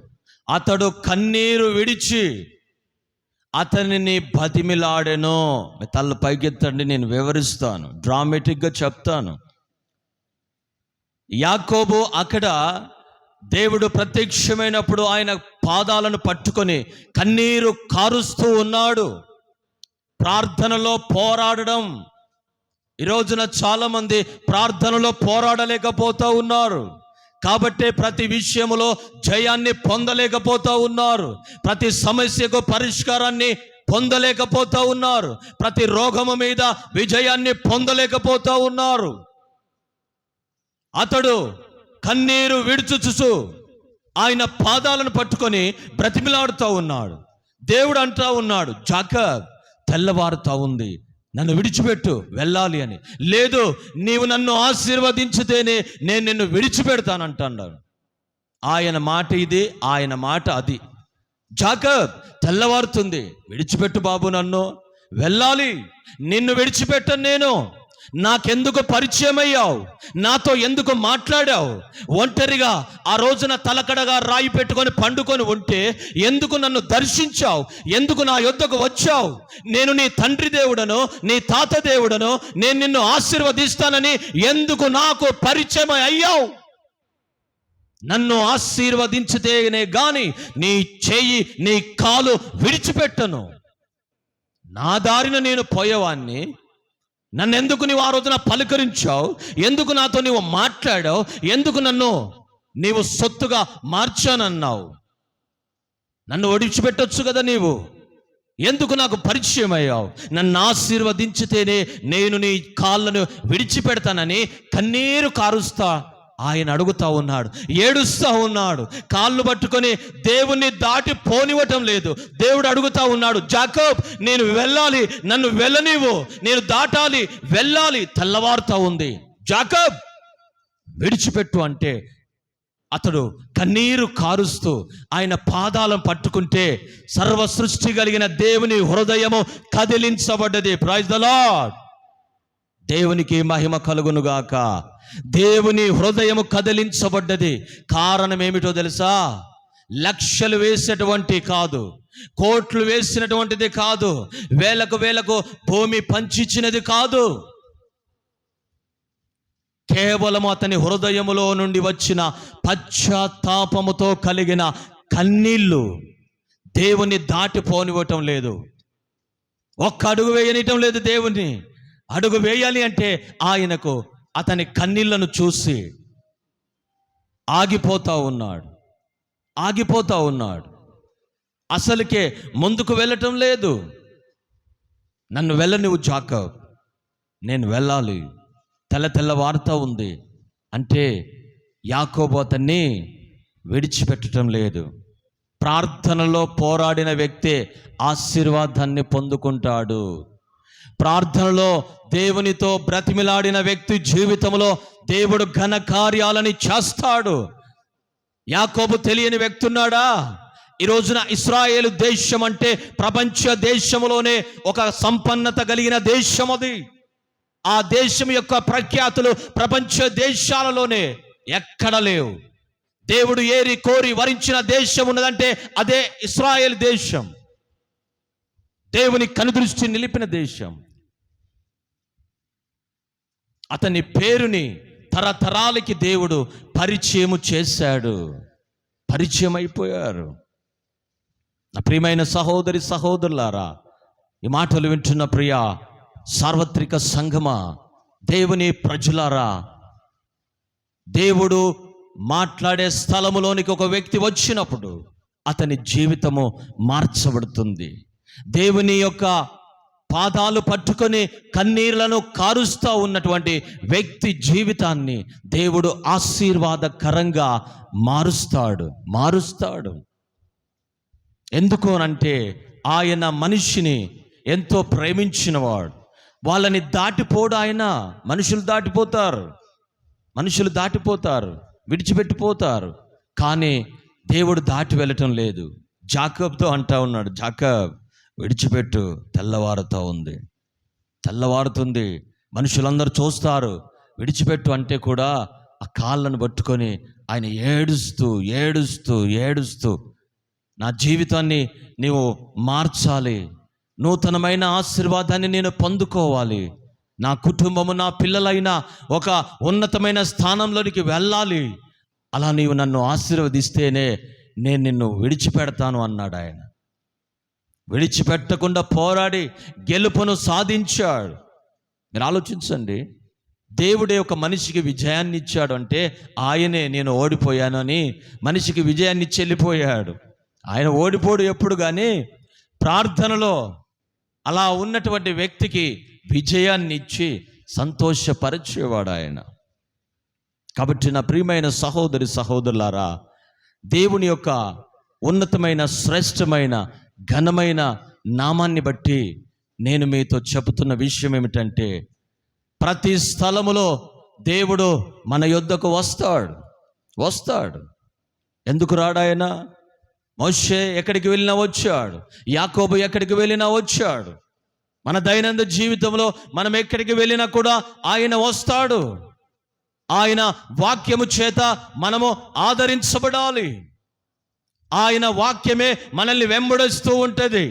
అతడు కన్నీరు విడిచి అతనిని బతిమిలాడెను. తల్ల పైకెత్తండి, నేను వివరిస్తాను, డ్రామాటిక్గా చెప్తాను. యాకోబు అక్కడ దేవుడు ప్రత్యక్షమైనప్పుడు ఆయన పాదాలను పట్టుకొని కన్నీరు కారుస్తూ ఉన్నాడు. ప్రార్థనలో పోరాడడం. ఈ రోజున చాలామంది ప్రార్థనలో పోరాడలేకపోతూ ఉన్నారు. కాబట్టే ప్రతి విషయములో జయాన్ని పొందలేకపోతూ ఉన్నారు. ప్రతి సమస్యకు పరిష్కారాన్ని పొందలేకపోతూ ఉన్నారు. ప్రతి రోగము మీద విజయాన్ని పొందలేకపోతూ ఉన్నారు. అతడు కన్నీరు విడుచుచు ఆయన పాదాలను పట్టుకొని బ్రతిమిలాడుతూ ఉన్నాడు. దేవుడు అంటా ఉన్నాడు, జాకబ్, తెల్లవారుతా ఉంది, నన్ను విడిచిపెట్టు, వెళ్ళాలి అని. లేదు, నీవు నన్ను ఆశీర్వదించితేనే నేను నిన్ను విడిచిపెడతానంటున్నాడు. ఆయన మాట ఇది, ఆయన మాట అది. జాకబ్, తెల్లవారుతుంది, విడిచిపెట్టు బాబు, నన్ను వెళ్ళాలి, నిన్ను విడిచిపెట్టను నేను. నాకెందుకు పరిచయం అయ్యావు, నాతో ఎందుకు మాట్లాడావు? ఒంటరిగా ఆ రోజున తలకడగా రాయి పెట్టుకొని పండుకొని ఉంటే ఎందుకు నన్ను దర్శించావు? ఎందుకు నా యొద్దకు వచ్చావు? నేను నీ తండ్రి దేవుడను, నీ తాత దేవుడను, నేను నిన్ను ఆశీర్వదిస్తానని ఎందుకు నాకు పరిచయం అయ్యావు? నన్ను ఆశీర్వదించితేనే గాని నీ చెయ్యి, నీ కాలు విడిచిపెట్టను. నా దారిన నేను పోయేవాన్ని, నన్ను ఎందుకు నీవు ఆ రోజున పలకరించావు? ఎందుకు నాతో నీవు మాట్లాడావు? ఎందుకు నన్ను నీవు సొత్తుగా మార్చానన్నావు? నన్ను విడిచిపెట్టొచ్చు కదా నీవు, ఎందుకు నాకు పరిచయం అయ్యావు? నన్ను ఆశీర్వదించితేనే నేను నీ కాళ్ళను విడిచిపెడతానని కన్నీరు కారుస్తా ఆయన అడుగుతా ఉన్నాడు, ఏడుస్తా ఉన్నాడు, కాళ్ళు పట్టుకొని దేవుణ్ణి దాటి పోనివ్వటం లేదు. దేవుడు అడుగుతా ఉన్నాడు, జాకబ్, నేను వెళ్ళాలి, నన్ను వెళ్ళనివ్వు, నేను దాటాలి, వెళ్ళాలి. తెల్లవారుతా ఉంది, జాకబ్ విడిచిపెట్టు అంటే అతడు కన్నీరు కారుస్తూ ఆయన పాదాలను పట్టుకుంటే సర్వ సృష్టి కలిగిన దేవుని హృదయము కదిలించబడ్డది. Praise the lord. దేవునికి మహిమ కలుగునుగాక. దేవుని హృదయము కదిలించబడ్డది. కారణం ఏమిటో తెలుసా? లక్షలు వేసేటువంటి కాదు, కోట్లు వేసినటువంటిది కాదు, వేలకు భూమి పంచిచ్చినది కాదు. కేవలం అతని హృదయములో నుండి వచ్చిన పశ్చాత్తాపముతో కలిగిన కన్నీళ్ళు దేవుని దాటిపోనివ్వటం లేదు. ఒక్క అడుగు వేయనిటం లేదు దేవుని. అడుగు వేయాలి అంటే ఆయనకు అతని కన్నీళ్లను చూసి ఆగిపోతా ఉన్నాడు. అసలుకే ముందుకు వెళ్ళటం లేదు. నన్ను వెళ్ళనివ్వు జాకబ్, నేను వెళ్ళాలి, తెల్లవారుతా ఉంది అంటే యాకోబు అతన్ని విడిచిపెట్టడం లేదు. ప్రార్థనలో పోరాడిన వ్యక్తే ఆశీర్వాదాన్ని పొందుకుంటాడు. ప్రార్థనలో దేవునితో బ్రతిమిలాడిన వ్యక్తి జీవితంలో దేవుడు ఘన కార్యాలని చేస్తాడు. యాకోబు తెలియని వ్యక్తి ఉన్నాడా? ఈ రోజున ఇశ్రాయేలు దేశం అంటే ప్రపంచ దేశంలోనే ఒక సంపన్నత కలిగిన దేశం అది. ఆ దేశం యొక్క ప్రఖ్యాతులు ప్రపంచ దేశాలలోనే ఎక్కడ లేవు. దేవుడు ఏరి కోరి వరించిన దేశం ఉన్నదంటే అదే ఇశ్రాయేల్ దేశం. దేవుని కనుదృష్టి నిలిపిన దేశం. అతని పేరుని తరతరాలకి దేవుడు పరిచయం చేశాడు. పరిచయం అయిపోయారు. నా ప్రియమైన సహోదరి సహోదరులారా, ఈ మాటలు వింటున్న ప్రియ సార్వత్రిక సంఘమా, దేవుని ప్రజలారా, దేవుడు మాట్లాడే స్థలములోనికి ఒక వ్యక్తి వచ్చినప్పుడు అతని జీవితము మార్చబడుతుంది. దేవుని యొక్క పాదాలు పట్టుకొని కన్నీళ్లను కారుస్తూ ఉన్నటువంటి వ్యక్తి జీవితాన్ని దేవుడు ఆశీర్వాదకరంగా మారుస్తాడు. ఎందుకు అంటే ఆయన మనిషిని ఎంతో ప్రేమించినవాడు. వాళ్ళని దాటిపోడు ఆయన. మనుషులు దాటిపోతారు, విడిచిపెట్టిపోతారు. కానీ దేవుడు దాటి వెళ్ళటం లేదు. జాకబ్తో అంటా ఉన్నాడు, జాకబ్ విడిచిపెట్టు, తెల్లవారుతుంది, మనుషులందరూ చూస్తారు. విడిచిపెట్టు అంటే కూడా ఆ కాళ్ళను పట్టుకొని ఆయన ఏడుస్తూ నా జీవితాన్ని నీవు మార్చాలి, నూతనమైన ఆశీర్వాదాన్ని నేను పొందుకోవాలి, నా కుటుంబము, నా పిల్లలైనా ఒక ఉన్నతమైన స్థానంలోనికి వెళ్ళాలి, అలా నీవు నన్ను ఆశీర్వదిస్తేనే నేను నిన్ను విడిచిపెడతాను అన్నాడు. ఆయన విడిచిపెట్టకుండా పోరాడి గెలుపును సాధించాడు. మీరు ఆలోచించండి, దేవుడే ఒక మనిషికి విజయాన్ని ఇచ్చాడు అంటే ఆయనే నేను ఓడిపోయానని మనిషికి విజయాన్ని ఇచ్చి వెళ్ళిపోయాడు. ఆయన ఓడిపోడు ఎప్పుడు, కానీ ప్రార్థనలో అలా ఉన్నటువంటి వ్యక్తికి విజయాన్ని ఇచ్చి సంతోషపరిచేవాడు ఆయన. కాబట్టి నా ప్రియమైన సహోదరి సహోదరులారా, దేవుని యొక్క ఉన్నతమైన శ్రేష్టమైన ఘనమైన నామాన్ని బట్టి నేను మీతో చెబుతున్న విషయం ఏమిటంటే, ప్రతి స్థలములో దేవుడు మన యొద్దకు వస్తాడు. ఎందుకు రాడాయన? మోషే ఎక్కడికి వెళ్ళినా వచ్చాడు, యాకోబు ఎక్కడికి వెళ్ళినా వచ్చాడు. మన దైనందిన జీవితంలో మనం ఎక్కడికి వెళ్ళినా కూడా ఆయన వస్తాడు. ఆయన వాక్యము చేత మనము ఆదరించబడాలి. ఆయన వాక్యమే మనల్ని వెంబడిస్తూ ఉంటుంది.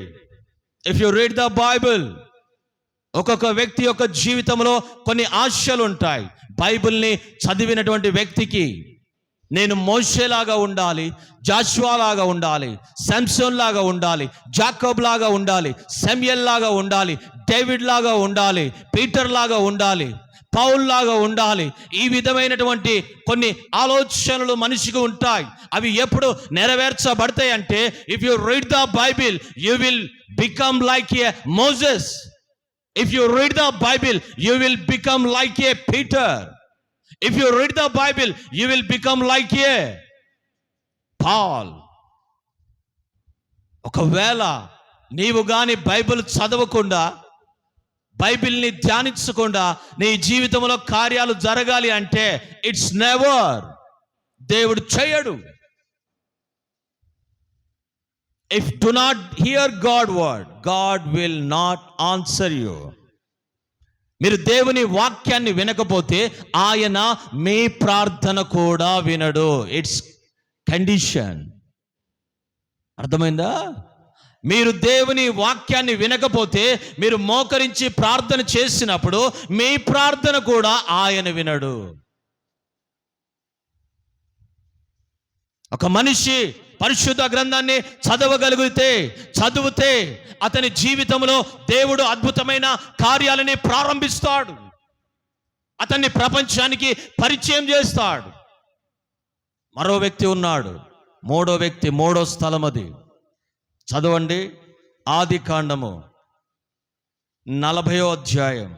If you read the Bible, ఒక్కొక్క వ్యక్తి యొక్క జీవితంలో కొన్ని ఆశలు ఉంటాయి. బైబిల్ని చదివినటువంటి వ్యక్తికి నేను మోషేలాగా ఉండాలి, జాషువా లాగా ఉండాలి, శాంసన్ లాగా ఉండాలి, జాకబ్ లాగా ఉండాలి, శామ్యూయల్ లాగా ఉండాలి, డేవిడ్ లాగా ఉండాలి, పీటర్ లాగా ఉండాలి, పౌల్ లాగా ఉండాలి. ఈ విధమైనటువంటి కొన్ని ఆలోచనలు మనిషికి ఉంటాయి. అవి ఎప్పుడు నెరవేర్చబడతాయి అంటే, if you read the Bible you will become like A Moses. If you read the Bible you will become like A Peter. If you read the Bible, you will become like a Paul. ఒకవేళ నీవు గాని Bible చదవకుండా, బైబిల్ని ధ్యానించకుండా నీ జీవితంలో కార్యాలు జరగాలి అంటే ఇట్స్ నెవర్. దేవుడు చేయడు. If do not hear God word, God will not answer you. మీరు దేవుని వాక్యాన్ని వినకపోతే ఆయన మీ ప్రార్థన కూడా వినడు. It's condition. అర్థమైందా? మీరు దేవుని వాక్యాన్ని వినకపోతే, మీరు మోకరించి ప్రార్థన చేసినప్పుడు మీ ప్రార్థన కూడా ఆయన వినడు. ఒక మనిషి పరిశుద్ధ గ్రంథాన్ని చదివితే అతని జీవితంలో దేవుడు అద్భుతమైన కార్యాలని ప్రారంభిస్తాడు. అతన్ని ప్రపంచానికి పరిచయం చేస్తాడు. మరో వ్యక్తి ఉన్నాడు, మూడో స్థలం అది. చదవండి, ఆదికాండము 40వ అధ్యాయం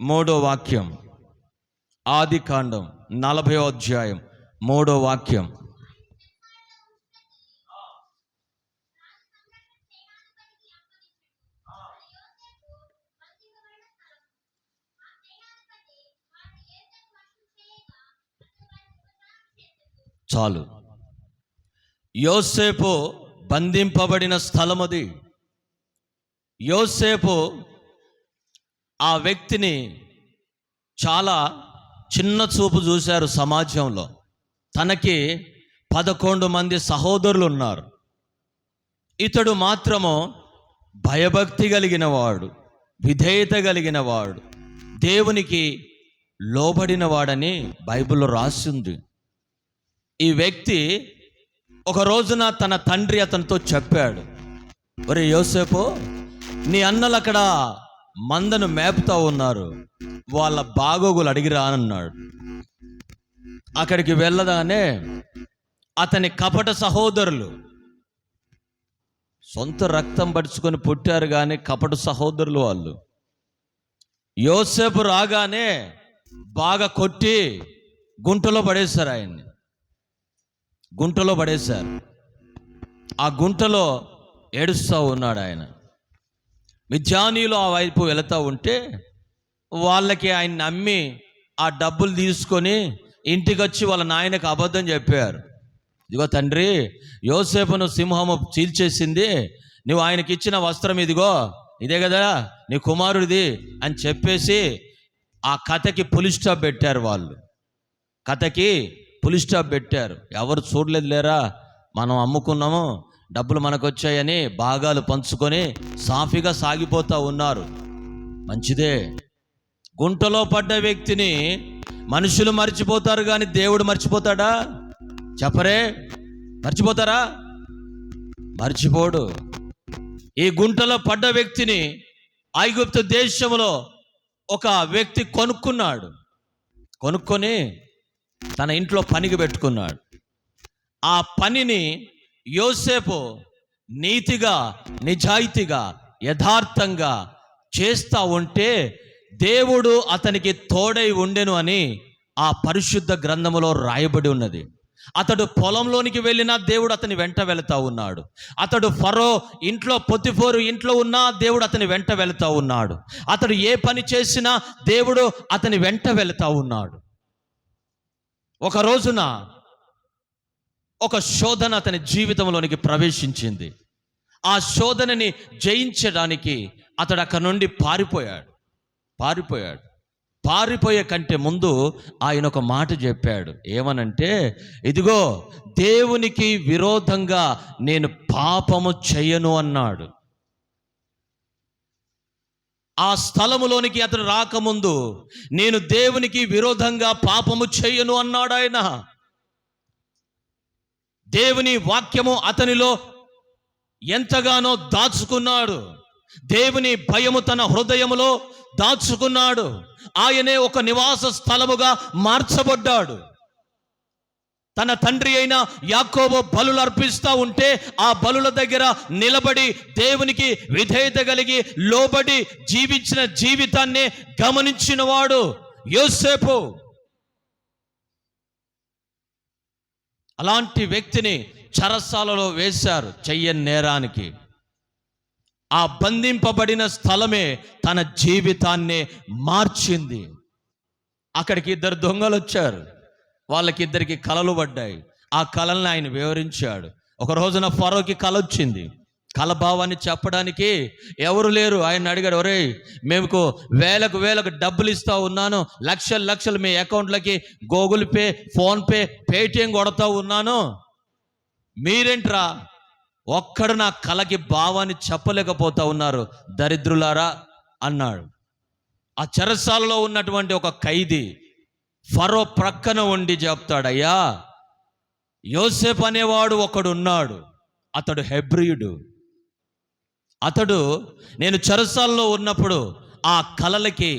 3వ వాక్యం. ఆదికాండం 40వ అధ్యాయం 3వ వాక్యం. చాలు. యోసేపు బంధింపబడిన స్థలం అది. యోసేపు ఆ వ్యక్తిని చాలా చిన్న చూపు చూశారు సమాజంలో. తనకి 11 మంది సహోదరులు ఉన్నారు. ఇతడు మాత్రము భయభక్తి కలిగిన వాడు, విధేయత కలిగిన వాడు, దేవునికి లోబడిన వాడని బైబిల్లో రాసింది. ఈ వ్యక్తి ఒక రోజున తన తండ్రి అతనితో చెప్పాడు, ఒరే యోసేపు, నీ అన్నలు అక్కడ మందను మేపుతా ఉన్నారు, వాళ్ళ బాగోగులు అడిగిరా అన్నాడు. అక్కడికి వెళ్ళగానే అతని కపట సహోదరులు, సొంత రక్తం పడుచుకొని పుట్టారు కానీ కపట సహోదరులు వాళ్ళు, యోసేపు రాగానే బాగా కొట్టి గుంటలో పడేశారు. ఆయన్ని గుంటలో పడేశారు. ఆ గుంటలో ఏడుస్తూ ఉన్నాడు ఆయన. మిద్యానీయులు ఆ వైపు వెళుతూ ఉంటే వాళ్ళకి ఆయన్ని అమ్మి ఆ డబ్బులు తీసుకొని ఇంటికి వచ్చి వాళ్ళ నాయనకు అబద్ధం చెప్పారు. ఇదిగో తండ్రి, యోసేపును సింహము చీల్చేసింది, నువ్వు ఆయనకి ఇచ్చిన వస్త్రం ఇదిగో, ఇదే కదా నీ కుమారుడిది అని చెప్పేసి ఆ కథకి పులి స్టాప్ పెట్టారు. వాళ్ళు కథకి పులి స్టాప్ పెట్టారు. ఎవరు చూడలేదు లేరా, మనం అమ్ముకున్నాము, డబ్బులు మనకు వచ్చాయని భాగాలు పంచుకొని సాఫీగా సాగిపోతూ ఉన్నారు. మంచిదే. గుంటలో పడ్డ వ్యక్తిని మనుషులు మర్చిపోతారు కానీ దేవుడు మర్చిపోతాడా? చెప్పరే, మర్చిపోతారా? మర్చిపోడు. ఈ గుంటలో పడ్డ వ్యక్తిని ఐగుప్తు దేశంలో ఒక వ్యక్తి కొనుక్కున్నాడు. కొనుక్కొని తన ఇంట్లో పనికి పెట్టుకున్నాడు. ఆ పనిని యోసేపు నీతిగా, నిజాయితీగా, యథార్థంగా చేస్తూ ఉంటే దేవుడు అతనికి తోడై ఉండెను అని ఆ పరిశుద్ధ గ్రంథములో రాయబడి ఉన్నది. అతడు పొలంలోనికి వెళ్ళినా దేవుడు అతని వెంట వెళుతూ ఉన్నాడు. అతడు ఫరో ఇంట్లో, పొతిఫోరు ఇంట్లో ఉన్నా దేవుడు అతని వెంట వెళుతూ ఉన్నాడు. అతడు ఏ పని చేసినా దేవుడు అతని వెంట వెళుతూ ఉన్నాడు. ఒక రోజున ఒక శోధన అతని జీవితంలోనికి ప్రవేశించింది. ఆ శోధనని జయించడానికి అతడు అక్కడ నుండి పారిపోయాడు. పారిపోయే కంటే ముందు ఆయన ఒక మాట చెప్పాడు. ఏమనంటే, ఇదిగో దేవునికి విరోధంగా నేను పాపము చేయను అన్నాడు. ఆ స్థలములోనికి అతడు రాకముందు నేను దేవునికి విరోధంగా పాపము చేయను అన్నాడు ఆయన. దేవుని వాక్యము అతనిలో ఎంతగానో దాచుకున్నాడు. దేవుని భయము తన హృదయములో దాచుకున్నాడు. ఆయనే ఒక నివాస స్థలముగా మార్చబడ్డాడు. తన తండ్రి అయిన యాకోబు బలులు అర్పిస్తూ ఉంటే ఆ బలుల దగ్గర నిలబడి దేవునికి విధేయత కలిగి లోబడి జీవించిన జీవితాన్ని గమనించిన వాడు యోసేపు. అలాంటి వ్యక్తిని చెరసాలలో వేశారు చెయ్యని నేరానికి. ఆ బంధింపబడిన స్థలమే తన జీవితాన్ని మార్చింది. అక్కడికి 2 దొంగలు వచ్చారు. వాళ్ళకిద్దరికి కలలు పడ్డాయి. ఆ కళల్ని ఆయన వివరించాడు. ఒక రోజున ఫరోకి కల వచ్చింది. కల భావాన్ని చెప్పడానికి ఎవరు లేరు. ఆయన అడిగాడు, ఒరేయ్ మేము వేలకు డబ్బులు ఇస్తా ఉన్నాను, లక్షలు మీ అకౌంట్లకి గూగుల్ పే, ఫోన్పే, పేటిఎం కొడతా ఉన్నాను, మీరేంట్రా ఒక్కడు నా కలకి భావాన్ని చెప్పలేకపోతా ఉన్నారు దరిద్రులారా అన్నాడు. ఆ చెరసాలలో ఉన్నటువంటి ఒక ఖైదీ ఫరో ప్రక్కన ఉండి చెప్తాడు, అయ్యా యోసేపు అనేవాడు ఒకడు ఉన్నాడు, అతడు హెబ్రీయుడు. అతడు నేను చెరసాలలో ఉన్నప్పుడు ఆ కలలకి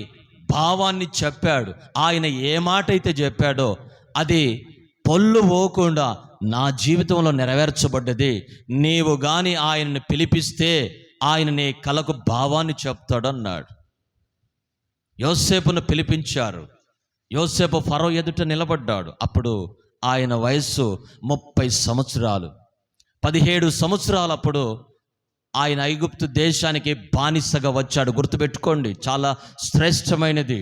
భావాన్ని చెప్పాడు. ఆయన ఏ మాట అయితే చెప్పాడో అది పొల్లు పోకుండా నా జీవితంలో నెరవేర్చబడ్డది. నీవు గాని ఆయనను పిలిపిస్తే ఆయన నీ కలకు భావాన్ని చెప్తాడు అన్నాడు. యోసేపును పిలిపించారు. యోసేపు ఫరో ఎదుట నిలబడ్డాడు. అప్పుడు ఆయన వయస్సు 30 సంవత్సరాలు. 17 సంవత్సరాలప్పుడు ఆయన ఐగుప్తు దేశానికి బానిసగా వచ్చాడు. గుర్తుపెట్టుకోండి, చాలా శ్రేష్టమైనది.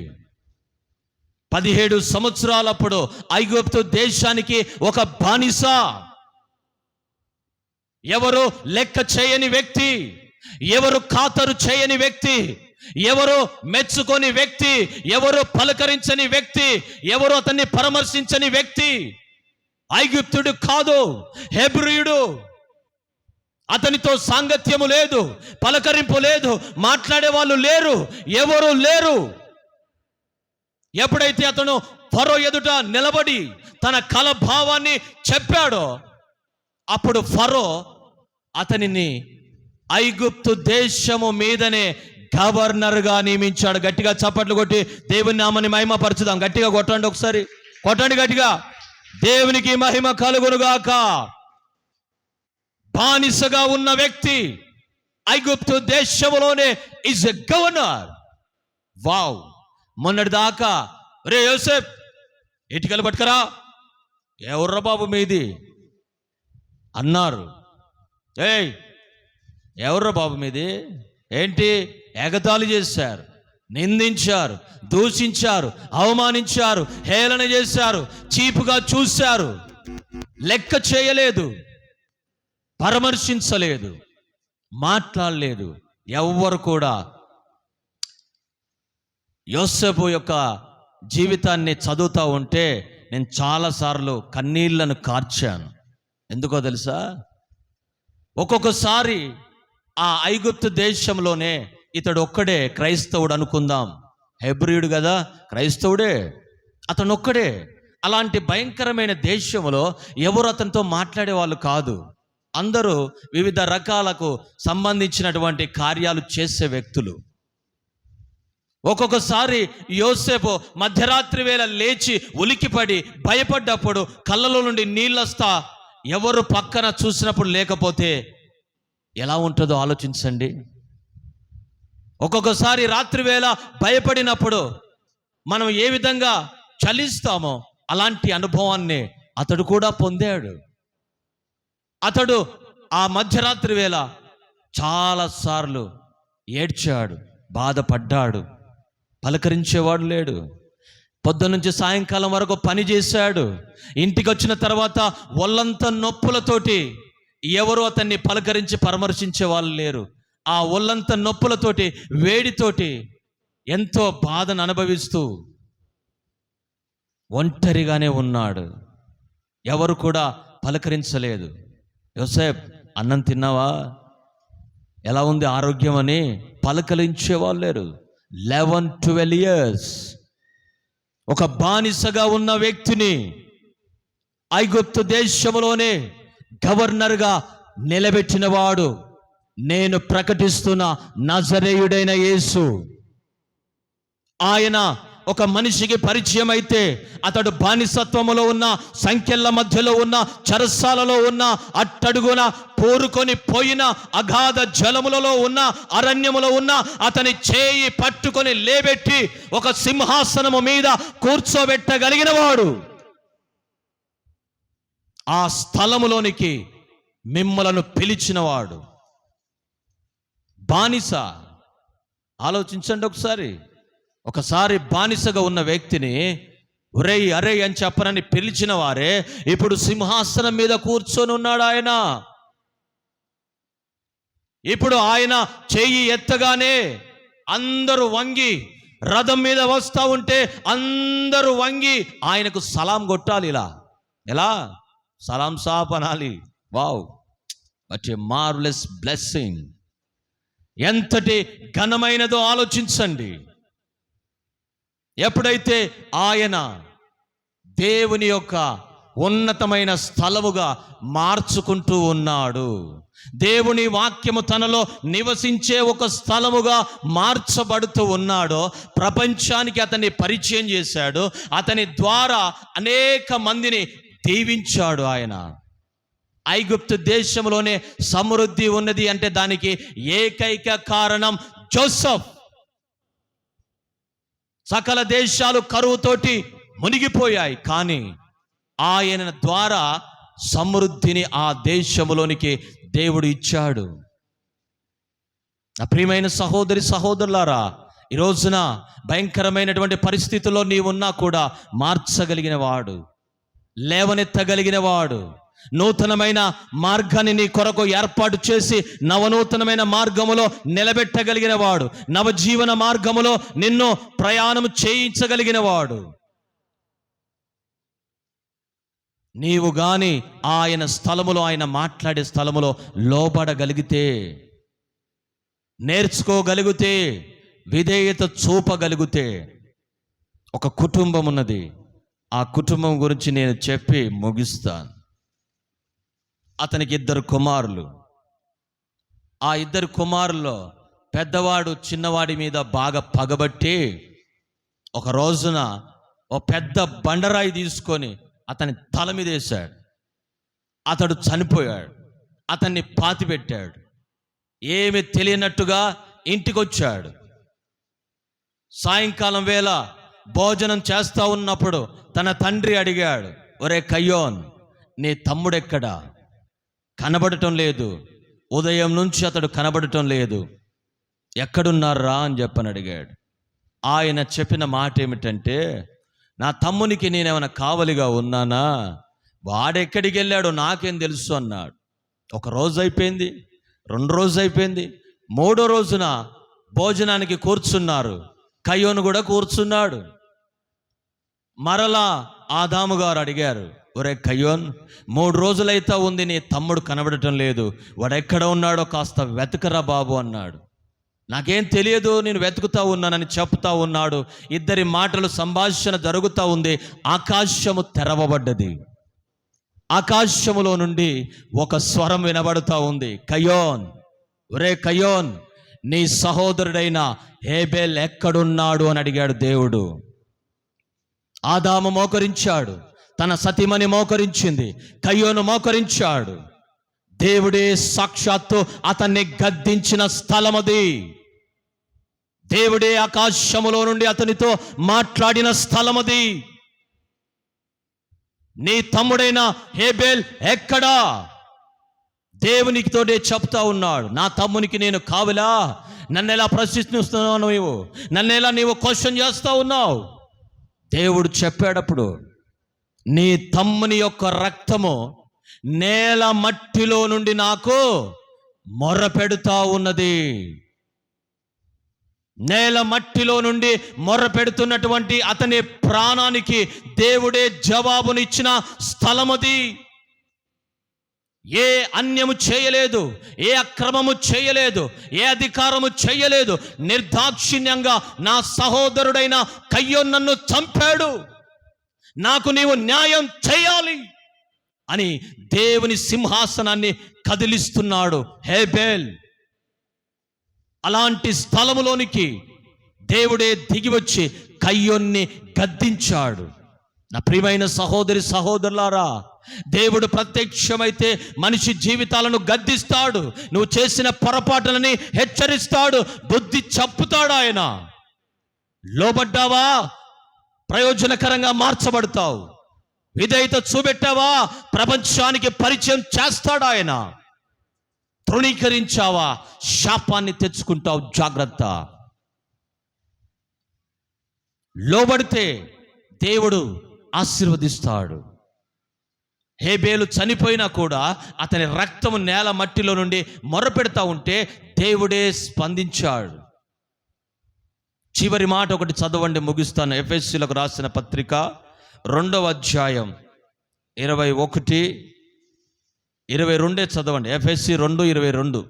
17 సంవత్సరాలప్పుడు ఐగుప్తు దేశానికి ఒక బానిస. ఎవరు లెక్క చేయని వ్యక్తి, ఎవరు ఖాతరు చేయని వ్యక్తి, ఎవరు మెచ్చుకొని వ్యక్తి, ఎవరు పలకరించని వ్యక్తి, ఎవరు అతన్ని పరామర్శించని వ్యక్తి. ఐగుప్తుడు కాదు, హెబ్రీయుడు. అతనితో సాంగత్యము లేదు, పలకరింపు లేదు, మాట్లాడే వాళ్ళు లేరు, ఎవరు లేరు. ఎప్పుడైతే అతను ఫరో ఎదుట నిలబడి తన కల భావాన్ని చెప్పాడో అప్పుడు ఫరో అతనిని ఐగుప్తు దేశము మీదనే గవర్నర్గా నియమించాడు. గట్టిగా చప్పట్లు కొట్టి దేవుని నామని మహిమపరచుదాం. గట్టిగా కొట్టండి, ఒకసారి కొట్టండి గట్టిగా. దేవునికి మహిమ కలుగునుగాక. బానిసగా ఉన్న వ్యక్తి ఐగుప్తు దేశంలోనే ఈజ్ ఎ గవర్నర్. వావ్! మొన్నటి దాకా రే యోసేప్ ఇటుకలు పట్టుకరా, ఎవర్రా బాబు మీది అన్నారు. ఏయ్ ఎవర్రా బాబు మీది ఏంటి? ఎగతాళి చేశారు, నిందించారు, దూషించారు, అవమానించారు, హేళన చేశారు, చీపుగా చూశారు, లెక్క చేయలేదు, పరామర్శించలేదు, మాట్లాడలేదు. ఎవ్వరు కూడా యోసేపు యొక్క జీవితాన్ని చదువుతూ ఉంటే నేను చాలాసార్లు కన్నీళ్లను కార్చాను. ఎందుకో తెలుసా? ఒక్కొక్కసారి ఆ ఐగుప్తు దేశంలోనే ఇతడు ఒక్కడే క్రైస్తవుడు అనుకుందాం. హెబ్రీయుడు కదా, క్రైస్తవుడే, అతను ఒక్కడే. అలాంటి భయంకరమైన దేశంలో ఎవరు అతనితో మాట్లాడే వాళ్ళు కాదు. అందరూ వివిధ రకాలకు సంబంధించినటువంటి కార్యాలు చేసే వ్యక్తులు. ఒక్కొక్కసారి యోసేపు మధ్యరాత్రి వేళ లేచి ఉలికిపడి భయపడ్డప్పుడు కళ్ళలో నుండి నీళ్ళొస్తా ఎవరు పక్కన చూసినప్పుడు లేకపోతే ఎలా ఉంటుందో ఆలోచించండి. ఒక్కొక్కసారి రాత్రి వేళ భయపడినప్పుడు మనం ఏ విధంగా చలిస్తామో అలాంటి అనుభవాన్ని అతడు కూడా పొందాడు. అతడు ఆ మధ్యరాత్రి వేళ చాలాసార్లు ఏడ్చాడు, బాధపడ్డాడు, పలకరించేవాడు లేడు. పొద్దునుంచి సాయంకాలం వరకు పని చేశాడు. ఇంటికి వచ్చిన తర్వాత ఒళ్ళంతా నొప్పులతోటి ఎవరు అతన్ని పలకరించి పరామర్శించే వాళ్ళు లేరు. ఆ ఒళ్ళంతా నొప్పులతోటి, వేడితోటి ఎంతో బాధను అనుభవిస్తూ ఒంటరిగానే ఉన్నాడు. ఎవరు కూడా పలకరించలేదు. యోసేపు, అన్నం తిన్నావా, ఎలా ఉంది ఆరోగ్యం అని పలకరించేవాళ్ళు లేరు. 11-12 years ఒక బానిసగా ఉన్న వ్యక్తిని ఐగుప్తు దేశంలోనే గవర్నర్గా నిలబెట్టినవాడు నేను ప్రకటిస్తున్న నజరేయుడైన యేసు. ఆయన ఒక మనిషికి పరిచయం అయితే అతడు బానిసత్వములో ఉన్న, సంఖ్యల మధ్యలో ఉన్న, చెరసాలలో ఉన్న, అట్టడుగున పూరుకొని పోయిన అగాధ జలములలో ఉన్న, అరణ్యములో ఉన్న అతని చేయి పట్టుకొని లేబెట్టి ఒక సింహాసనము మీద కూర్చోబెట్టగలిగిన వాడు. ఆ స్థలములోనికి మిమ్మలను పిలిచినవాడు. బానిస, ఆలోచించండి ఒకసారి బానిసగా ఉన్న వ్యక్తిని ఒరేయ్ అరేయ్ అని చెప్పనని పిలిచిన వారే ఇప్పుడు సింహాసనం మీద కూర్చొని ఉన్నాడు ఆయన. ఇప్పుడు ఆయన చెయ్యి ఎత్తగానే అందరూ వంగి, రథం మీద వస్తూ ఉంటే అందరూ వంగి ఆయనకు సలాం కొట్టాలి. ఎలా సలాం సాప్ అనాలి. Wow, what a marvellous blessing. ఎంతటి ఘనమైనదో ఆలోచించండి. ఎప్పుడైతే ఆయన దేవుని యొక్క ఉన్నతమైన స్థలముగా మార్చుకుంటూ ఉన్నాడు, దేవుని వాక్యము తనలో నివసించే ఒక స్థలముగా మార్చబడుతూ ఉన్నాడో, ప్రపంచానికి అతన్ని పరిచయం చేశాడు. అతని ద్వారా అనేక మందిని దీవించాడు ఆయన. ఐగుప్తు దేశంలోనే సమృద్ధి ఉన్నది అంటే దానికి ఏకైక కారణం జోసెఫ్. సకల దేశాలు కరువుతోటి మునిగిపోయాయి, కానీ ఆయన ద్వారా సమృద్ధిని ఆ దేశంలోనికి దేవుడు ఇచ్చాడు. నా ప్రియమైన సహోదరి సహోదరులారా, ఈ రోజున భయంకరమైనటువంటి పరిస్థితుల్లో నీవున్నా కూడా మార్చగలిగిన వాడు, లేవనెత్తగలిగిన వాడు, నూతనమైన మార్గాన్ని నీ కొరకు ఏర్పాటు చేసి నవనూతనమైన మార్గములో నిలబెట్టగలిగిన వాడు, నవజీవన మార్గములో నిన్ను ప్రయాణం చేయించగలిగిన వాడు. నీవు గాని ఆయన స్థలములో, ఆయన మాట్లాడే స్థలములో లోబడగలిగితే, నేర్చుకోగలిగితే, విధేయత చూపగలిగితే, ఒక కుటుంబం ఉన్నది. ఆ కుటుంబం గురించి నేను చెప్పి ముగిస్తాను. అతనికి 2 కుమారులు. ఆ 2 కుమారుల్లో పెద్దవాడు చిన్నవాడి మీద బాగా పగబట్టి ఒక రోజున ఒక పెద్ద బండరాయి తీసుకొని అతని తల మీద వేశాడు. అతడు చనిపోయాడు. అతన్ని పాతిపెట్టాడు. ఏమి తెలియనట్టుగా ఇంటికి వచ్చాడు. సాయంకాలం వేళ భోజనం చేస్తూ ఉన్నప్పుడు తన తండ్రి అడిగాడు, ఒరే కయ్యోన్, నీ తమ్ముడెక్కడా? కనబడటం లేదు. ఉదయం నుంచి అతడు కనబడటం లేదు. ఎక్కడున్నారా అని చెప్పని అడిగాడు. ఆయన చెప్పిన మాట ఏమిటంటే, నా తమ్మునికి నేనేమైనా కావలిగా ఉన్నానా? వాడెక్కడికి వెళ్ళాడో నాకేం తెలుసు అన్నాడు. 1 రోజు అయిపోయింది, 2 రోజు అయిపోయింది, 3వ రోజున భోజనానికి కూర్చున్నారు. కయ్యోను కూడా కూర్చున్నాడు. మరలా ఆదాము గారు అడిగారు, ఒరే కయ్యోన్, 3 రోజులైతే ఉంది, నీ తమ్ముడు కనబడటం లేదు, వాడు ఎక్కడ ఉన్నాడో కాస్త వెతకరా బాబు అన్నాడు. నాకేం తెలియదు, నేను వెతుకుతా ఉన్నానని చెప్తా ఉన్నాడు. ఇద్దరి మాటలు సంభాషణ జరుగుతూ ఉంది. ఆకాశము తెరవబడ్డది. ఆకాశములో నుండి ఒక స్వరం వినబడుతూ ఉంది, కయ్యోన్, ఒరే కయ్యోన్, నీ సహోదరుడైన హేబెల్ ఎక్కడున్నాడు అని అడిగాడు దేవుడు. ఆదాము మోకరించాడు, తన సతిమని మోకరించింది, కయ్యోను మోకరించాడు. దేవుడే సాక్షాత్తు అతన్ని గద్దించిన స్థలమది. దేవుడే ఆకాశములో నుండి అతనితో మాట్లాడిన స్థలమది. నీ తమ్ముడైన హేబెల్ ఎక్కడా? దేవునితోనే చెప్తా ఉన్నాడు, నా తమ్మునికి నేను కావలా? నన్ను ఎలా ప్రశ్నిస్తున్నావు? నన్ను ఎలా నీవు క్వశ్చన్ చేస్తా ఉన్నావు? దేవుడు చెప్పేటప్పుడు నీ తమ్ముని యొక్క రక్తము నేల మట్టిలో నుండి నాకు మొర్ర పెడుతా ఉన్నది. నేల మట్టిలో నుండి మొర్ర పెడుతున్నటువంటి అతని ప్రాణానికి దేవుడే జవాబునిచ్చిన స్థలమది. ఏ అన్యము చేయలేదు, ఏ అక్రమము చేయలేదు, ఏ అధికారము చేయలేదు. నిర్దాక్షిణ్యంగా నా సహోదరుడైన కయ్యోను నన్ను చంపాడు, నాకు నీవు న్యాయం చేయాలి అని దేవుని సింహాసనాన్ని కదిలిస్తున్నాడు హేబేల్. అలాంటి స్థలములోనికి దేవుడే దిగి వచ్చి కయ్యోన్ని గద్దించాడు. నా ప్రియమైన సహోదరి సహోదరులారా, దేవుడు ప్రత్యక్షమైతే మనిషి జీవితాలను గద్దిస్తాడు. నువ్వు చేసిన పొరపాటులని హెచ్చరిస్తాడు, బుద్ధి చెప్పుతాడు. ఆయన లోబడ్డావా, ప్రయోజనకరంగా మార్చబడతావు. విధేయత చూపెట్టావా, ప్రపంచానికి పరిచయం చేస్తాడు ఆయన. తృణీకరించావా, శాపాన్ని తెచ్చుకుంటావు. జాగ్రత్త. లోబడితే దేవుడు ఆశీర్వదిస్తాడు. హేబేలు చనిపోయినా కూడా అతని రక్తము నేల మట్టిలో నుండి మొరపెడతా ఉంటే దేవుడే స్పందించాడు. చివరి మాట ఒకటి చదవండి, ముగిస్తాను. ఎఫెసీయులకు రాసిన పత్రిక 2వ అధ్యాయం 21, 22 చదవండి. ఎఫెసీ 2:22.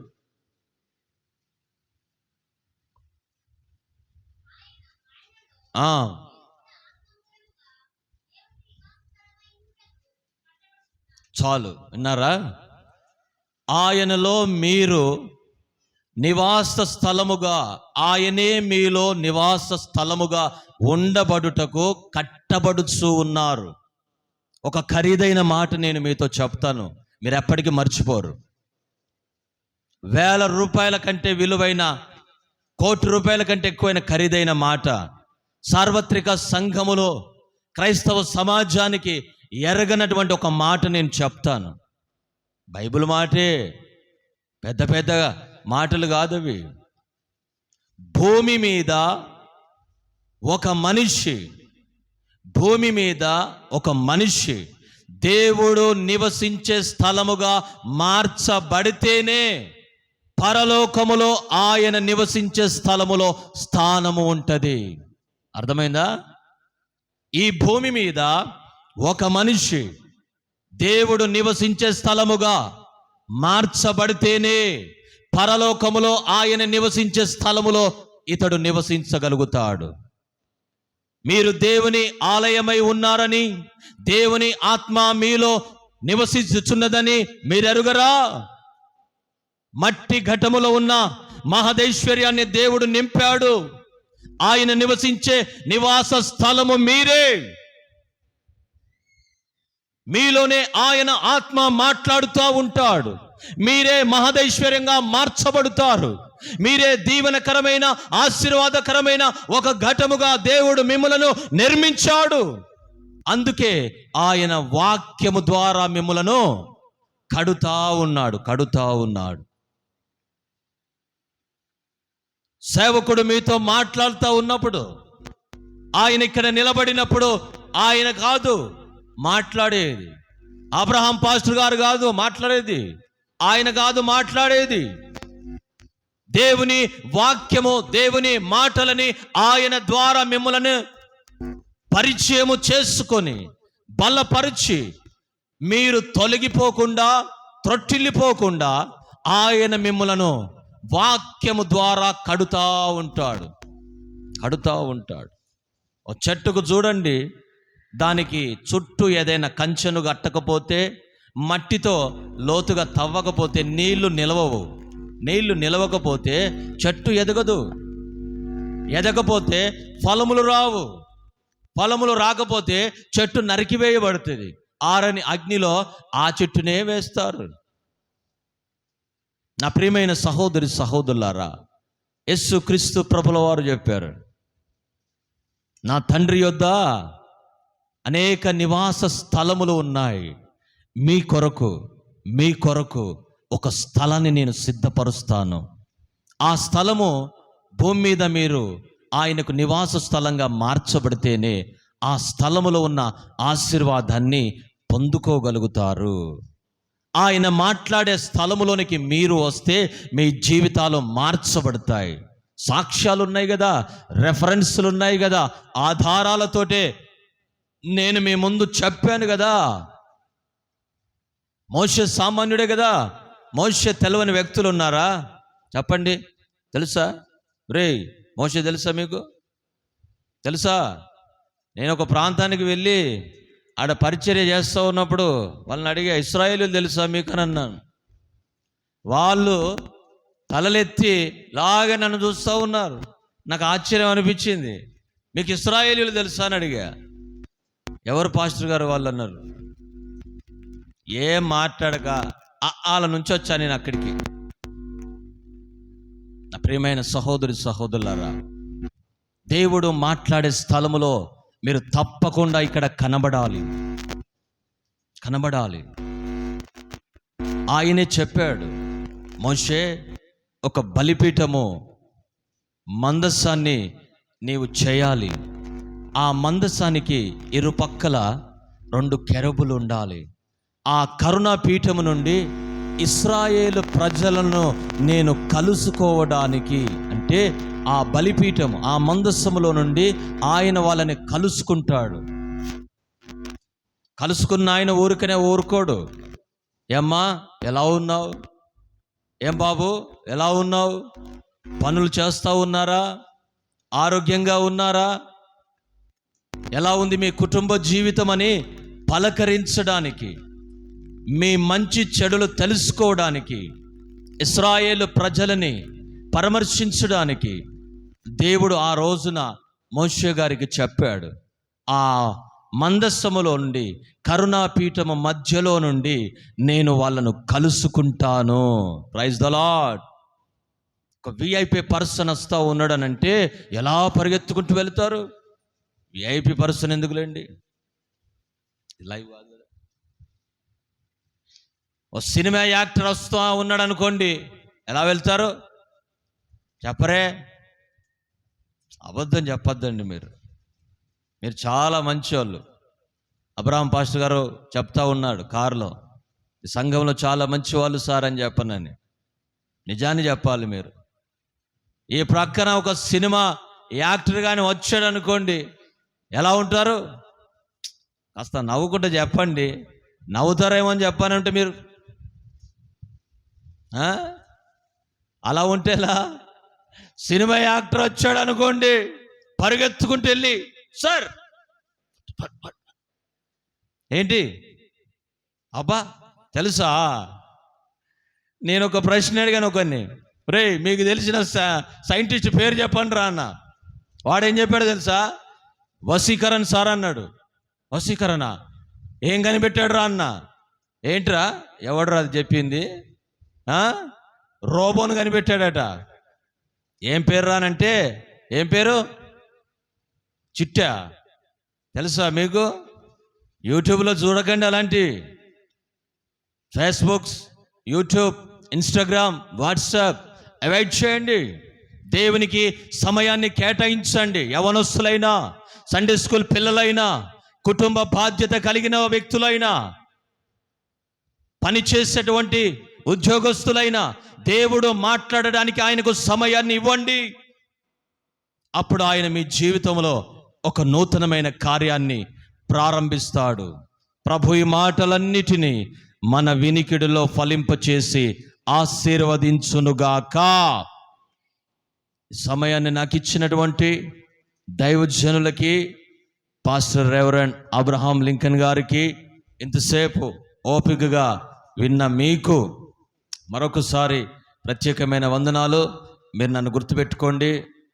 చాలు, విన్నారా? ఆయనలో మీరు నివాస స్థలముగా, ఆయనే మీలో నివాస స్థలముగా ఉండబడుటకు కట్టబడుచు ఉన్నారు. ఒక ఖరీదైన మాట నేను మీతో చెప్తాను, మీరు ఎప్పటికీ మర్చిపోరు. ₹1,000 కంటే విలువైన, ₹1,00,00,000 కంటే ఎక్కువైన ఖరీదైన మాట. సార్వత్రిక సంఘములో క్రైస్తవ సమాజానికి ఎరగనటువంటి ఒక మాట నేను చెప్తాను. బైబిల్ మాటే, పెద్ద పెద్ద మాటలు కాదవి. భూమి మీద ఒక మనిషి దేవుడు నివసించే స్థలముగా మార్చబడితేనే పరలోకములో ఆయన నివసించే స్థలములో స్థానము ఉంటుంది. అర్థమైందా? ఈ భూమి మీద ఒక మనిషి దేవుడు నివసించే స్థలముగా మార్చబడితేనే పరలోకములో ఆయన నివసించే స్థలములో ఇతడు నివసించగలుగుతాడు. మీరు దేవుని ఆలయమై ఉన్నారని, దేవుని ఆత్మ మీలో నివసించుచున్నదని మీరెరుగరా? మట్టి ఘటములో ఉన్న మహదైశ్వర్యాన్ని దేవుడు నింపాడు. ఆయన నివసించే నివాస స్థలము మీరే. మీలోనే ఆయన ఆత్మ మాట్లాడుతూ ఉంటాడు. మీరే మహదైశ్వర్యంగా మార్చబడతారు. మీరే దీవెనకరమైన, ఆశీర్వాదకరమైన ఒక ఘటముగా దేవుడు మిమ్ములను నిర్మించాడు. అందుకే ఆయన వాక్యము ద్వారా మిమ్ములను కడుతా ఉన్నాడు. సేవకుడు మీతో మాట్లాడుతూ ఉన్నప్పుడు, ఆయన ఇక్కడ నిలబడినప్పుడు ఆయన కాదు మాట్లాడేది, అబ్రహాం పాస్టర్ గారు కాదు మాట్లాడేది, ఆయన కాదు మాట్లాడేది. దేవుని వాక్యము, దేవుని మాటలని ఆయన ద్వారా మిమ్మల్ని పరిచయము చేసుకొని బలపరిచి మీరు తొలగిపోకుండా, త్రొట్టిల్లిపోకుండా ఆయన మిమ్మలను వాక్యము ద్వారా కడుతా ఉంటాడు. ఓ చెట్టుకు చూడండి, దానికి చుట్టూ ఏదైనా కంచెను కట్టకపోతే, మట్టితో లోతుగా తవ్వకపోతే నీళ్లు నిలవవు. నీళ్లు నిలవకపోతే చెట్టు ఎదగపోతే ఫలములు రావు. ఫలములు రాకపోతే చెట్టు నరికివేయబడుతుంది. ఆరని అగ్నిలో ఆ చెట్టునే వేస్తారు. నా ప్రియమైన సహోదరి సహోదరులారా, యేసు క్రీస్తు ప్రభుల వారు చెప్పారు, నా తండ్రి యొద్ద అనేక నివాస స్థలములు ఉన్నాయి, మీ కొరకు ఒక స్థలాన్ని నేను సిద్ధపరుస్తాను. ఆ స్థలము భూమి మీద మీరు ఆయనకు నివాస స్థలంగా మార్చబడితేనే ఆ స్థలములో ఉన్న ఆశీర్వాదాన్ని పొందుకోగలుగుతారు. ఆయన మాట్లాడే స్థలములోనికి మీరు వస్తే మీ జీవితాలు మార్చబడతాయి. సాక్ష్యాలు ఉన్నాయి కదా, రెఫరెన్స్లు ఉన్నాయి కదా, ఆధారాలతోటే నేను మీ ముందు చెప్పాను కదా. మోషే సామాన్యుడే కదా, మోషే తెలవని వ్యక్తులు ఉన్నారా చెప్పండి? తెలుసా? మోషే తెలుసా మీకు? తెలుసా? నేను ఒక ప్రాంతానికి వెళ్ళి ఆడ పరిచర్య చేస్తూ ఉన్నప్పుడు వాళ్ళని అడిగా, ఇశ్రాయేలు తెలుసా మీకు అని అన్నాను. వాళ్ళు తలలెత్తి లాగా నన్ను చూస్తూ ఉన్నారు. నాకు ఆశ్చర్యం అనిపించింది. మీకు ఇశ్రాయేలీయులు తెలుసా అని అడిగా. ఎవరు పాస్టర్ గారు వాళ్ళు అన్నారు. ఏం మాట్లాడక వాళ్ళ నుంచి వచ్చా నేను అక్కడికి. నా ప్రియమైన సహోదరులారా, దేవుడు మాట్లాడే స్థలములో మీరు తప్పకుండా ఇక్కడ కనబడాలి. ఆయనే చెప్పాడు, మోషే ఒక బలిపీఠము మందసాన్ని నీవు చేయాలి. ఆ మందసానికి ఇరుపక్కల 2 కెరూబులు ఉండాలి. ఆ కరుణా పీఠము నుండి ఇశ్రాయేలు ప్రజలను నేను కలుసుకోవడానికి, అంటే ఆ బలిపీఠము ఆ మందసములో నుండి ఆయన వాళ్ళని కలుసుకుంటాడు. కలుసుకున్న ఆయన ఊరికనే ఊరుకోడు. ఏమ్మా ఎలా ఉన్నావు? ఏం బాబు ఎలా ఉన్నావు? పనులు చేస్తూ ఉన్నారా? ఆరోగ్యంగా ఉన్నారా? ఎలా ఉంది మీ కుటుంబ జీవితం అని పలకరించడానికి, మీ మంచి చెడులు తెలుసుకోవడానికి, ఇశ్రాయేలు ప్రజలని పరామర్శించడానికి దేవుడు ఆ రోజున మోషే గారికి చెప్పాడు. ఆ మందస్సములో నుండి, కరుణాపీఠము మధ్యలో నుండి నేను వాళ్ళను కలుసుకుంటాను. Praise the lord. ఒక విఐపి పర్సన్ వస్తూ ఉన్నాడనంటే ఎలా పరిగెత్తుకుంటూ వెళ్తారు? విఐపి పర్సన్ ఎందుకులేండి, లైవ్ కాదు. ఓ సినిమా యాక్టర్ వస్తూ ఉన్నాడు అనుకోండి, ఎలా వెళ్తారు? చెప్పరే, అబద్ధం చెప్పొద్దండి. మీరు చాలా మంచివాళ్ళు. అబ్రహాం పాస్టర్ గారు చెప్తా ఉన్నాడు కారులో, ఈ సంఘంలో చాలా మంచి వాళ్ళు సార్ అని చెప్పనని. నిజాన్ని చెప్పాలి. మీరు ఈ ప్రక్కన ఒక సినిమా యాక్టర్ కానీ వచ్చాడు అనుకోండి, ఎలా ఉంటారు? కాస్త నవ్వుకుంటే చెప్పండి. నవ్వుతారేమో అని చెప్పానంటే మీరు అలా ఉంటేలా? సినిమా యాక్టర్ వచ్చాడు అనుకోండి, పరిగెత్తుకుంటూ వెళ్ళి సార్ ఏంటి అబ్బా తెలుసా? నేను ఒక ప్రశ్న అడిగాను ఒకరిని, మీకు తెలిసిన సైంటిస్ట్ పేరు చెప్పండి రా అన్న. వాడేం చెప్పాడు తెలుసా? వశీకరణ్ సార్ అన్నాడు. వశీకరణ ఏం కనిపెట్టాడు రా అన్న. ఏంట్రా? ఎవడరా అది చెప్పింది? రోబోను కనిపెట్టాడట. ఏం పేరు రానంటే, ఏం పేరు? చిట్టా. తెలుసా మీకు? యూట్యూబ్లో చూడకండి అలాంటి. Facebooks, YouTube, Instagram, WhatsApp avoid చేయండి. దేవునికి సమయాన్ని కేటాయించండి. యవనస్తులైనా, సండే స్కూల్ పిల్లలైనా, కుటుంబ బాధ్యత కలిగిన వ్యక్తులైనా, పని చేసేటువంటి ఉద్యోగస్తులైనా, దేవుడు మాట్లాడడానికి ఆయనకు సమయాన్ని ఇవ్వండి. అప్పుడు ఆయన మీ జీవితంలో ఒక నూతనమైన కార్యాన్ని ప్రారంభిస్తాడు. ప్రభు ఈ మాటలన్నిటినీ మన వినికిడిలో ఫలింపచేసి ఆశీర్వదించునుగాక. సమయాన్ని నాకు ఇచ్చినటువంటి దైవజనులకి, పాస్టర్ రెవరెండ్ అబ్రహాం లింకన్ గారికి, ఇంతసేపు ఓపికగా విన్న మీకు మరొకసారి ప్రత్యేకమైన వందనాలు. మీరు నన్ను గుర్తుపెట్టుకోండి.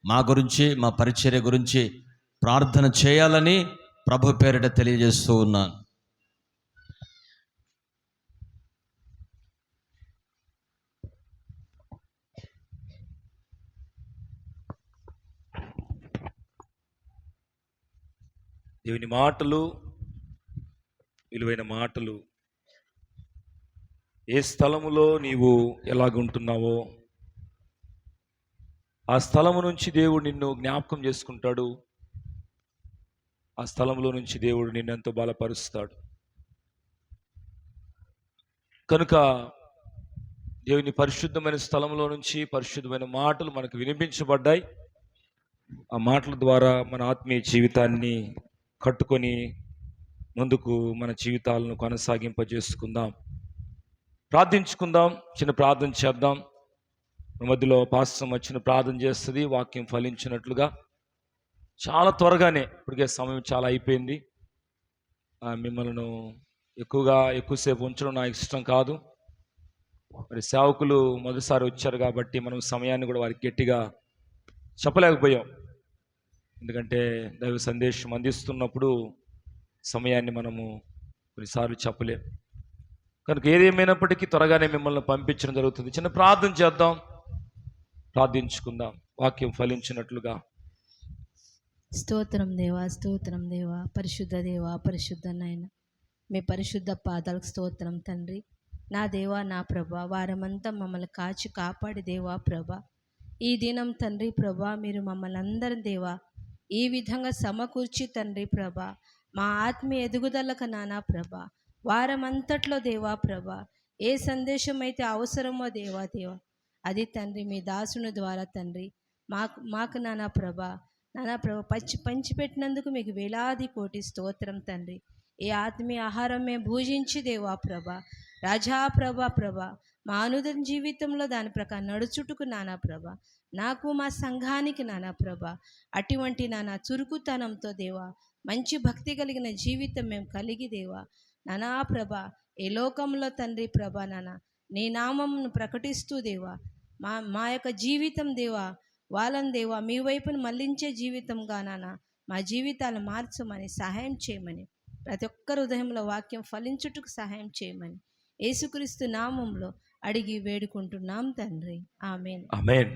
మా గురించి, మా పరిచర్య గురించి ప్రార్థన చేయాలని ప్రభు పేరిట తెలియజేస్తూ ఉన్నాను. దేవుని మాటలు, విలువైన మాటలు, ఏ స్థలములో నీవు ఎలాగుంటున్నావో ఆ స్థలము నుంచి దేవుడు నిన్ను జ్ఞాపకం చేసుకుంటాడు. ఆ స్థలంలో నుంచి దేవుడు నిన్నెంతో బలపరుస్తాడు. కనుక దేవుని పరిశుద్ధమైన స్థలంలో నుంచి పరిశుద్ధమైన మాటలు మనకు వినిపించబడ్డాయి. ఆ మాటల ద్వారా మన ఆత్మీయ జీవితాన్ని కట్టుకొని ముందుకు మన జీవితాలను కొనసాగింపజేసుకుందాం. ప్రార్థించుకుందాం, చిన్న ప్రార్థన చేద్దాం. మన మధ్యలో పాస్టర్ వచ్చిన ప్రార్థన చేస్తుంది వాక్యం ఫలించినట్లుగా. చాలా త్వరగానే, ఇప్పటికే సమయం చాలా అయిపోయింది. మిమ్మల్ని ఎక్కువసేపు ఉంచడం నాకు ఇష్టం కాదు. మరి సేవకులు మొదటిసారి వచ్చారు కాబట్టి మనం సమయాన్ని కూడా వారికి గట్టిగా చెప్పలేకపోయాం. ఎందుకంటే దైవ సందేశం అందిస్తున్నప్పుడు సమయాన్ని మనము కొన్నిసార్లు చెప్పలేం. కనుక ఏదేమైనప్పటికీ త్వరగానే మిమ్మల్ని పంపించడం జరుగుతుంది. చిన్న ప్రార్థన చేద్దాం, ప్రార్థించుకుందాం వాక్యం ఫలించినట్లుగా. స్తోత్రం దేవా, స్తోత్రం దేవా, పరిశుద్ధ దేవా, పరిశుద్ధ నాయన, మీ పరిశుద్ధ పాదాలకు స్తోత్రం తండ్రి. నా దేవా, నా ప్రభా, వారమంతా మమ్మల్ని కాచి కాపాడి దేవా ప్రభా, ఈ దినం తండ్రి ప్రభా, మీరు మమ్మల్ని అందరం దేవా ఈ విధంగా సమకూర్చి తండ్రి ప్రభా, మా ఆత్మీయ ఎదుగుదలకు నానా ప్రభా, వారమంతట్లో దేవా ప్రభా, ఏ సందేశం అయితే అవసరమో దేవా అది తండ్రి మీ దాసుని ద్వారా తండ్రి మాకు నానా ప్రభా పంచిపెట్టినందుకు మీకు వేలాది కోటి స్తోత్రం తండ్రి. ఈ ఆత్మీయ ఆహారం మేము భూజించి దేవా ప్రభా, రాజా ప్రభా, మా అనుదిన జీవితంలో దాని ప్రకారం నడుచుటకు నానా ప్రభా, నాకు మా సంఘానికి నానా ప్రభా అటువంటి నానా చురుకుతనంతో దేవా, మంచి భక్తి కలిగిన జీవితం మేము కలిగి దేవా నానా ప్రభా, ఏ లోకంలో తండ్రి ప్రభా నానా నీ నామమును ప్రకటిస్తూ దేవా మా యొక్క జీవితం దేవా వాళ్ళని దేవా మీ వైపును మళ్లించే జీవితంగా నాన్న మా జీవితాలను మార్చమని సహాయం చేయమని, ప్రతి ఒక్క హృదయంలో వాక్యం ఫలించుటకు సహాయం చేయమని యేసుక్రీస్తు నామంలో అడిగి వేడుకుంటున్నాం తండ్రి. ఆమేన్. ఆమేన్.